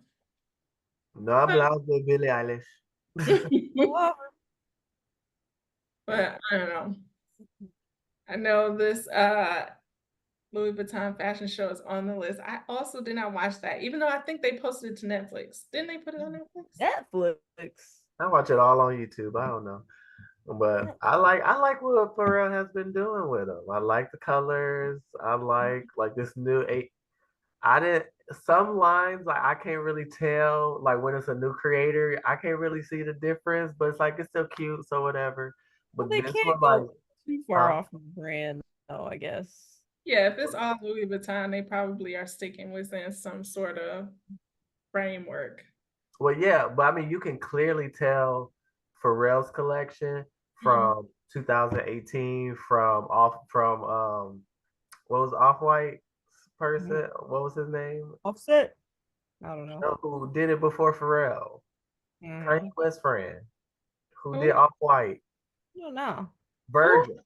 No hablas de Billie Eilish. But I don't know. I know this Louis Vuitton fashion show is on the list. I also did not watch that, even though I think they posted it to Netflix. Didn't they put it on Netflix? Netflix. I watch it all on YouTube. I don't know. But I like what Pharrell has been doing with them. I like the colors. I like this new eight. I didn't some lines like I can't really tell like when it's a new creator. I can't really see the difference, but it's like it's still cute, so whatever. Well, But they this one can't like, go too far huh? off the brand, though, I guess. Yeah, if it's all Louis Vuitton, they probably are sticking within some sort of framework. Well, yeah, but I mean you can clearly tell Pharrell's collection Mhm. from 2018 from what was Off-White Mhm. person? What was his name? Offset? I don't know. No, who did it before Pharrell? Kanye Mm-hmm. West friend who did Who? Off-White? I don't know. Who? Virgil.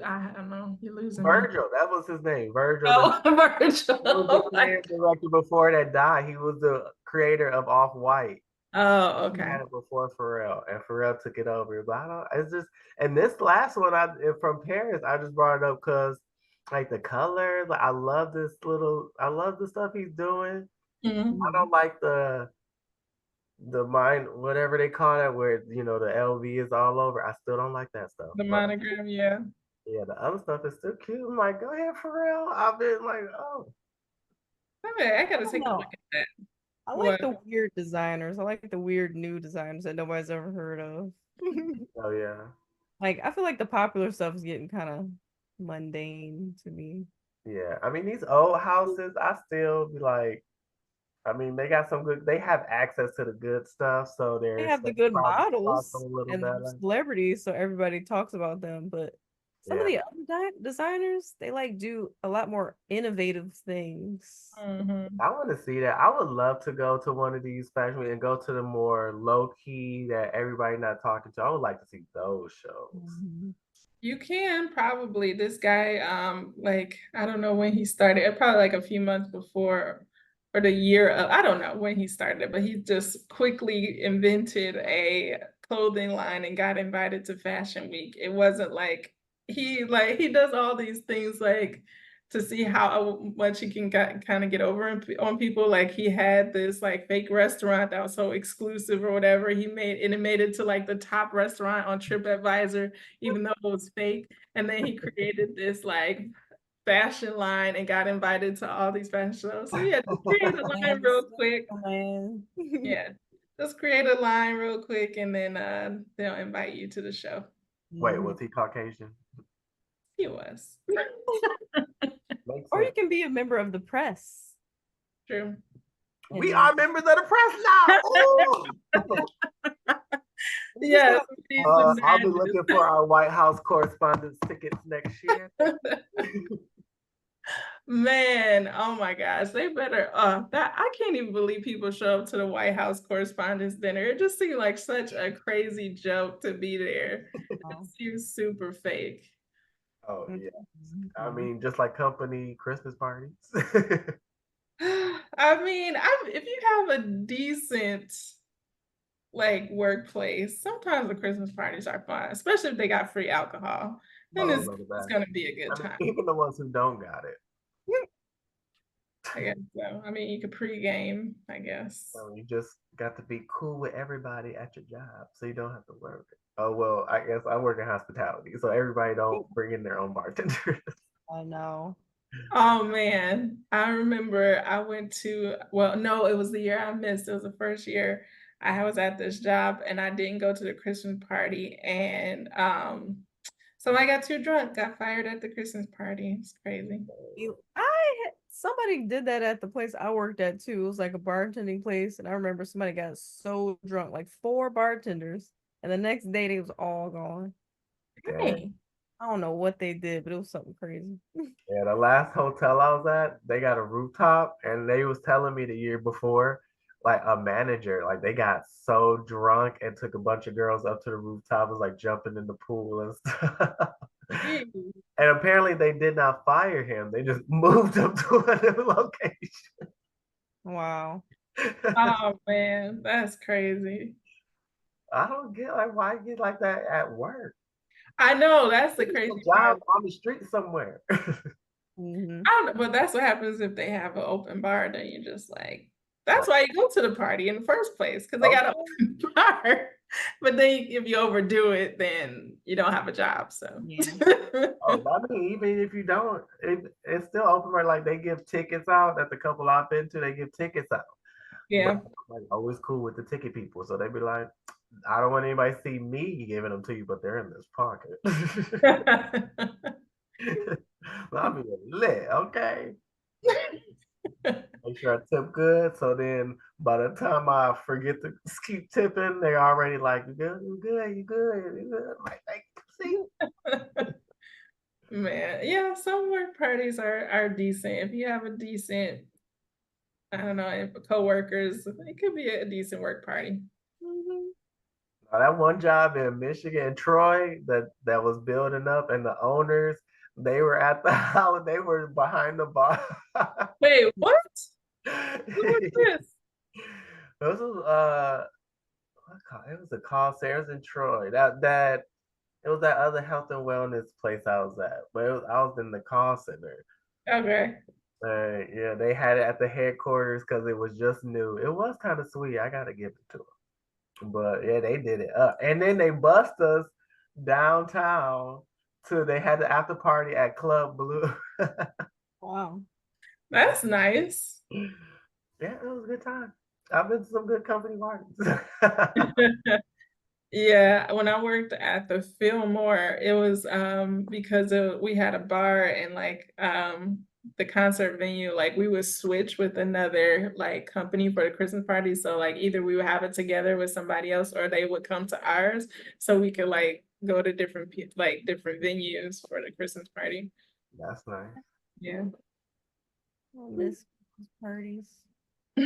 I don't know. You're losing me. Virgil, that was his name. Virgil. Oh, He was the Virgil. creative director before that died. He was the creator of Off-White. Oh, He okay. had it before Pharrell, and Pharrell took it over. But I don't. It's just, and this last one, from Paris, I just brought it up because like the colors. Like I love the stuff he's doing. I Mhm. don't like the mind, whatever they call that, where the LV is all over. I still don't like that stuff. The But monogram, yeah. yeah, the other stuff is still cute. I'm like, go ahead, Pharrell. I've been like, oh, I I gotta don't take a look know. at that. I like What? the weird designers. I like the weird new designers that nobody's ever heard of. oh yeah, Like, I feel like the popular stuff is getting kind of mundane to me. yeah. I mean, these old houses, I still be like, I mean, they got some good. They have access to the good stuff, so They their have the stuff good probably costs a models little and better. celebrities, so everybody talks about them. But some of Yeah, the other designers, they like do a lot more innovative things. Mhm. I want to see that. I would love to go to one of these fashion week and go to the more low key that everybody not talking to. I would like to see those shows. Mhm. You can probably this guy, like I don't know when he started, probably like a few months before or the year of, I don't know when he started, but he just quickly invented a clothing line and got invited to Fashion Week. It wasn't like he does all these things like to see how much he can kind of get over on people. Like he had this like fake restaurant that was so exclusive or whatever. He made and it made it to like the top restaurant on TripAdvisor even though it was fake. And then he created this like fashion line and got invited to all these fashion shows. So yeah, just create a line Yes, real quick. man. Yeah. Just create a line real quick and then they'll invite you to the show. Wait, Mhm. was he Caucasian? He was. Makes Or you sense. can be a member of the press True. We and are members of the press now. Ooh. just Yes, have these are I'll be looking for our White House correspondence tickets next year. Man, oh my gosh, they better that I can't even believe people show up to the White House Correspondents' Dinner. It just seemed like such a crazy joke to be there. It Oh. seems super fake. Oh yeah. I Mhm. mean, just like company Christmas parties. I mean, if you have a decent like workplace, sometimes the Christmas parties are fun, especially if they got free alcohol. Then Oh, those it's, are the it's best. gonna be a good I mean, time. even the ones who don't got it. I guess so. I mean, you could pregame, I guess. You just got to be cool with everybody at your job, so you don't have to work. Oh well, I guess I work in hospitality, so everybody don't bring in their own bartenders. I know. Oh man, I remember I went to, well, no, it was the year I missed. It was the first year I was at this job and I didn't go to the Christmas party. And somebody got too drunk, got fired at the Christmas party. It's crazy. Somebody did that at the place I worked at too. It was like a bartending place, and I remember somebody got so drunk, like four bartenders, and the next day they was all gone. Dang. Hey, I don't know what they did, but it was something crazy. Yeah, the last hotel I was at, they got a rooftop, and they was telling me the year before, like a manager, like they got so drunk and took a bunch of girls up to the rooftop, was like jumping in the pool and stuff. Jeez. And apparently they did not fire him. They just moved him to a new location. Wow. Oh man, that's crazy. I don't get like why you get like that at work. I know that's the Get a crazy job part. on the street somewhere. Hmm. I don't know, but that's what happens if they have an open bar, then you just like That's why you go to the party in the first place, because they got an open bar. But then if you overdo it, then you don't have a job. So Yeah. I mean, even if you don't, it's still open bar. Like they give tickets out. That's the couple I've been to. They give tickets out. yeah. But like always cool with the ticket people. So they be like, I don't want anybody to see me giving them to you, but they're in this pocket. I'll be lit, okay. Make sure I tip good. So then by the time I forget to keep tipping, they're already like, you good, you good, you good, you good. I'm like, see. Man, yeah, some work parties are decent. If you have a decent, I don't know, coworkers, it could be a decent work party. Now, that one job in Michigan, Troy, that was building up, and the owners, they were at the house, they were behind the bar. Wait, what? What was This this? was it was a call center in Troy. That it was that other health and wellness place I was at, but I was in the call center. Okay. Yeah, they had it at the headquarters because it was just new. It was kind of sweet. I gotta give it to them. But yeah, they did it up, and then they bust us downtown to. They had the after party at Club Blue. Wow. That's nice. Yeah, it was a good time. I've been to some good company parties. Yeah, when I worked at the Fillmore, it was because we had a bar and like the concert venue, like we would switch with another like company for the Christmas party. So like either we would have it together with somebody else or they would come to ours so we could like go to different different venues for the Christmas party. That's nice. Yeah. I miss parties. I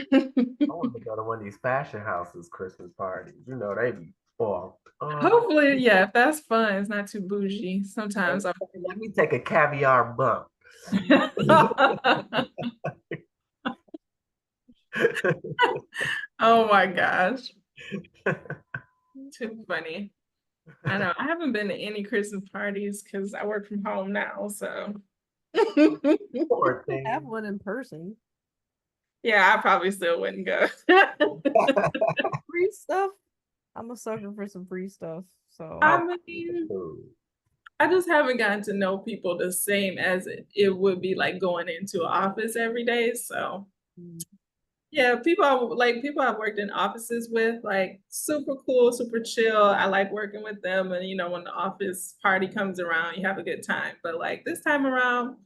want to go to one of these fashion houses Christmas parties. You know, they be full. Hopefully, yeah, if that's fun. It's not too bougie. Sometimes I'm Let me take a caviar bump. Oh my gosh. Too funny. I know. I haven't been to any Christmas parties because I work from home now. So Poor thing. Have one in person. yeah, I probably still wouldn't go. Free stuff. I'm a sucker for some free stuff. So I mean, I just haven't gotten to know people the same as it would be like going into an office every day. So yeah, people I've worked in offices with, like super cool, super chill. I like working with them. And you know, when the office party comes around, you have a good time. But like this time around,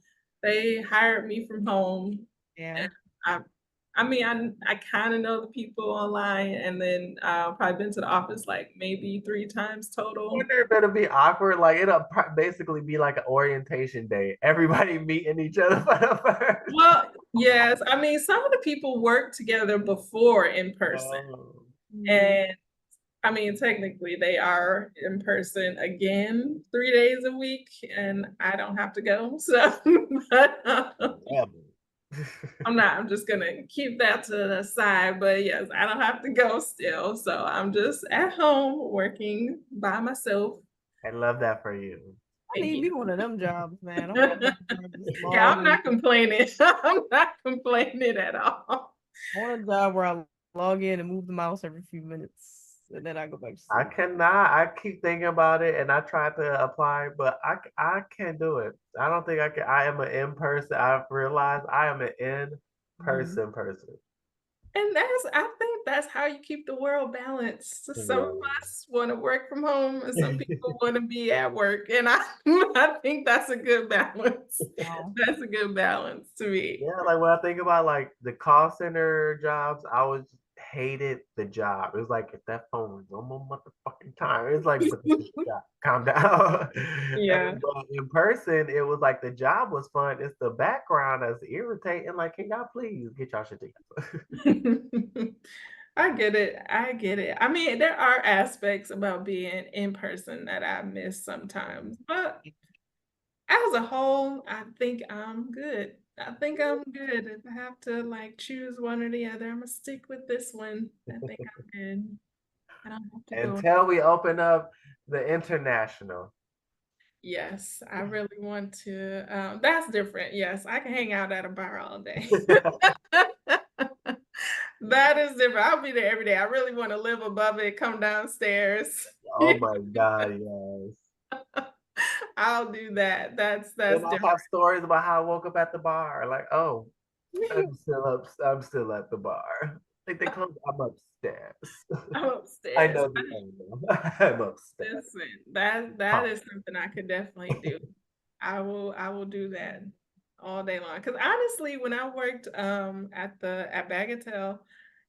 they hired me from home. yeah. And I mean, I kind of know the people online, and then probably been to the office like maybe 3 times total. Wonder if it'll be awkward. Like it'll basically be like an orientation day. Everybody meeting each other for the first. Well, yes. I mean, some of the people worked together before in person. And I mean, technically they are in person again 3 days a week, and I don't have to go. So but, I'm just gonna keep that to the side. But yes, I don't have to go still. So I'm just at home working by myself. I love that for you. I need me one of them jobs, man. Yeah, I'm not complaining. I'm not complaining at all. I want a job where I log in and move the mouse every few minutes, and then I go back to sleep. I cannot. I keep thinking about it, and I try to apply, but I can't do it. I don't think I can. I am an in person. I've realized I am an in person person. And I think that's how you keep the world balanced. So some of us want to work from home and some people want to be at work. And I think that's a good balance. Wow. That's a good balance to me. Yeah, like when I think about like the call center jobs, I was hated the job. It was like if that phone was one more motherfucking time. It's like calm down. Yeah. But in person, it was like the job was fun. It's the background that's irritating. Like, can y'all please get y'all shit together? I get it. I get it. I mean, there are aspects about being in person that I miss sometimes, but as a whole, I think I'm good. I think I'm good. If I have to like choose one or the other, I'm gonna stick with this one. I think I'm good. I don't have to go. Until we open up the international. Yes, I really want to. That's different. Yes, I can hang out at a bar all day. That is different. I'll be there every day. I really want to live above it, come downstairs. Oh my God, yes. I'll do that. That's And I different. have stories about how I woke up at the bar. Like, oh, I'm still at the bar. Like they closed. I'm upstairs. I'm I upstairs. know the angle. I'm upstairs. Listen, that is something I could definitely do. I will do that all day long. Because honestly, when I worked at Bagatelle,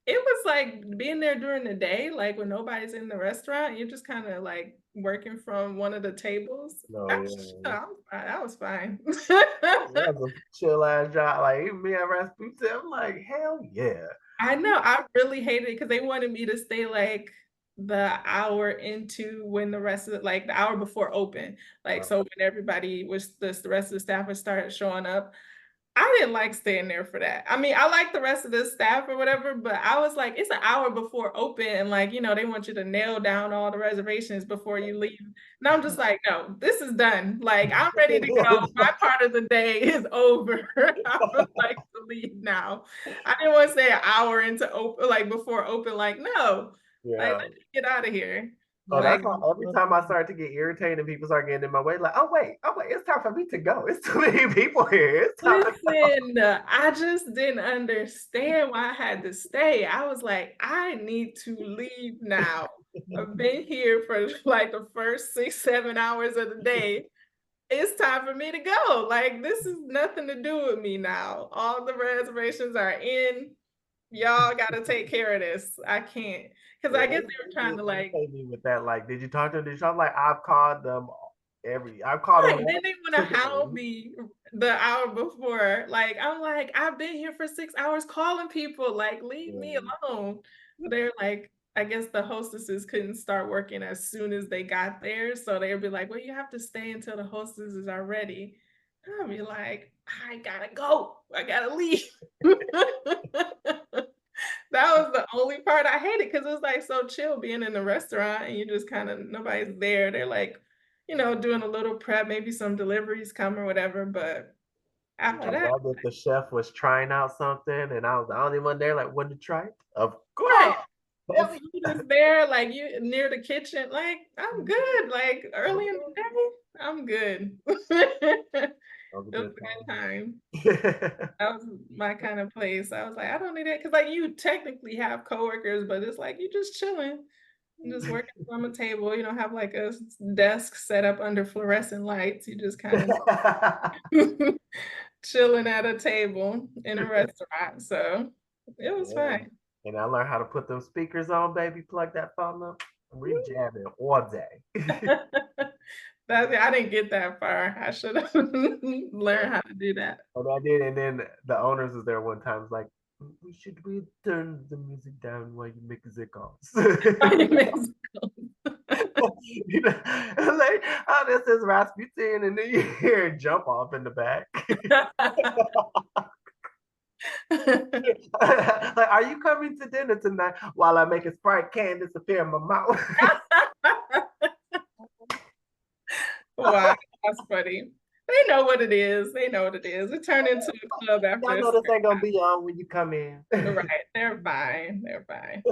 it was like being there during the day, like when nobody's in the restaurant, you're just kind of like working from one of the tables. No, That was fine. that was a chill ass job. Like even me at Rasputin, I'm like, hell yeah. I know. I really hated it because they wanted me to stay like the hour into when the rest of it, like the hour before open. Like, so when everybody was the rest of the staff would start showing up. I didn't like staying there for that. I mean, I like the rest of the staff or whatever, but I was like, it's an hour before open, and like, you know, they want you to nail down all the reservations before you leave. And I'm just like, no, this is done. Like, I'm ready to go. My part of the day is over. I would like to leave now. I didn't want to stay an hour into open, like before open. Like, no, like let me get out of here. Oh, that's why every time I start to get irritated and people start getting in my way, like, oh wait, it's time for me to go. It's too many people here. It's time Listen, I just didn't understand why I had to stay. I was like, I need to leave now. I've been here for like the first 6-7 hours of the day. It's time for me to go. Like, this is nothing to do with me now. All the reservations are in. Y'all got to take care of this. I can't. Because I guess they were trying to like. With that, like, did you talk to them? Did you talk? Like, I've called them I've called them. Then they want to hound me the hour before. Like, I'm like, I've been here for 6 hours calling people. Like, leave me alone. They're like, I guess the hostesses couldn't start working as soon as they got there. So they'd be like, well, you have to stay until the hostesses are ready. I'll be like, I gotta go. I gotta leave. That was the only part I hated because it was like so chill being in the restaurant and you just kind of, nobody's there. They're like, you know, doing a little prep, maybe some deliveries come or whatever. But after that, the chef was trying out something and I was the only one there, like, what to try? Of course. Right. You just there, like you near the kitchen, like I'm good. Like early in the day, I'm good. It was a good time. That was my kind of place. I was like, I don't need it because like you technically have coworkers, but it's like you just chilling. I'm just working from a table. You don't have like a desk set up under fluorescent lights. You just kind of chilling at a table in a restaurant. So it was fine. And I learned how to put those speakers on, baby. Plug that phone up. We jamming all day. I didn't get that far. I should have learned how to do that. Oh, I did. And then the owners was there one time. Was like, we turn the music down while you make the calls? You know, like, oh, this is Rasputin, and then you hear jump off in the back. Like, are you coming to dinner tonight while I make a Sprite can disappear in my mouth? Wow, that's funny. They know what it is. They know what it is. It turned into a club after. I know this ain't gonna be on when you come in. Right, they're fine. They're fine.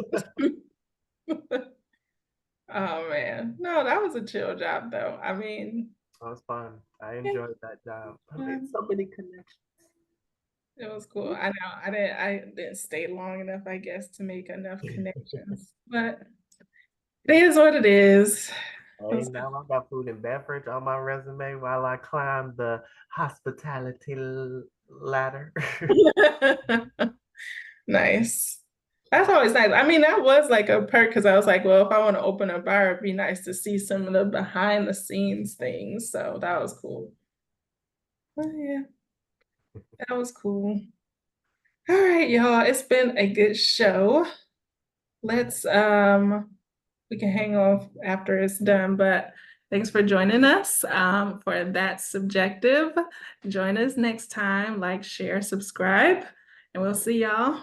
Oh man, no, that was a chill job though. I mean, that was fun. I enjoyed that job. I made so many connections. It was cool. I know I didn't stay long enough, I guess, to make enough connections, but it is what it is. Hey, now I got food and beverage on my resume while I climb the hospitality ladder. Nice. That's always nice. I mean, that was like a perk because I was like, well, if I want to open a bar, it'd be nice to see some of the behind the scenes things. So that was cool. Oh, yeah, that was cool. All right, y'all. It's been a good show. Let's we can hang off after it's done, but thanks for joining us for That's Subjective. Join us next time. Like, share, subscribe, and we'll see y'all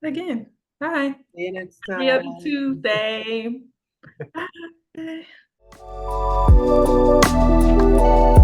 again. Bye. See you next time. Every other Tuesday. Bye.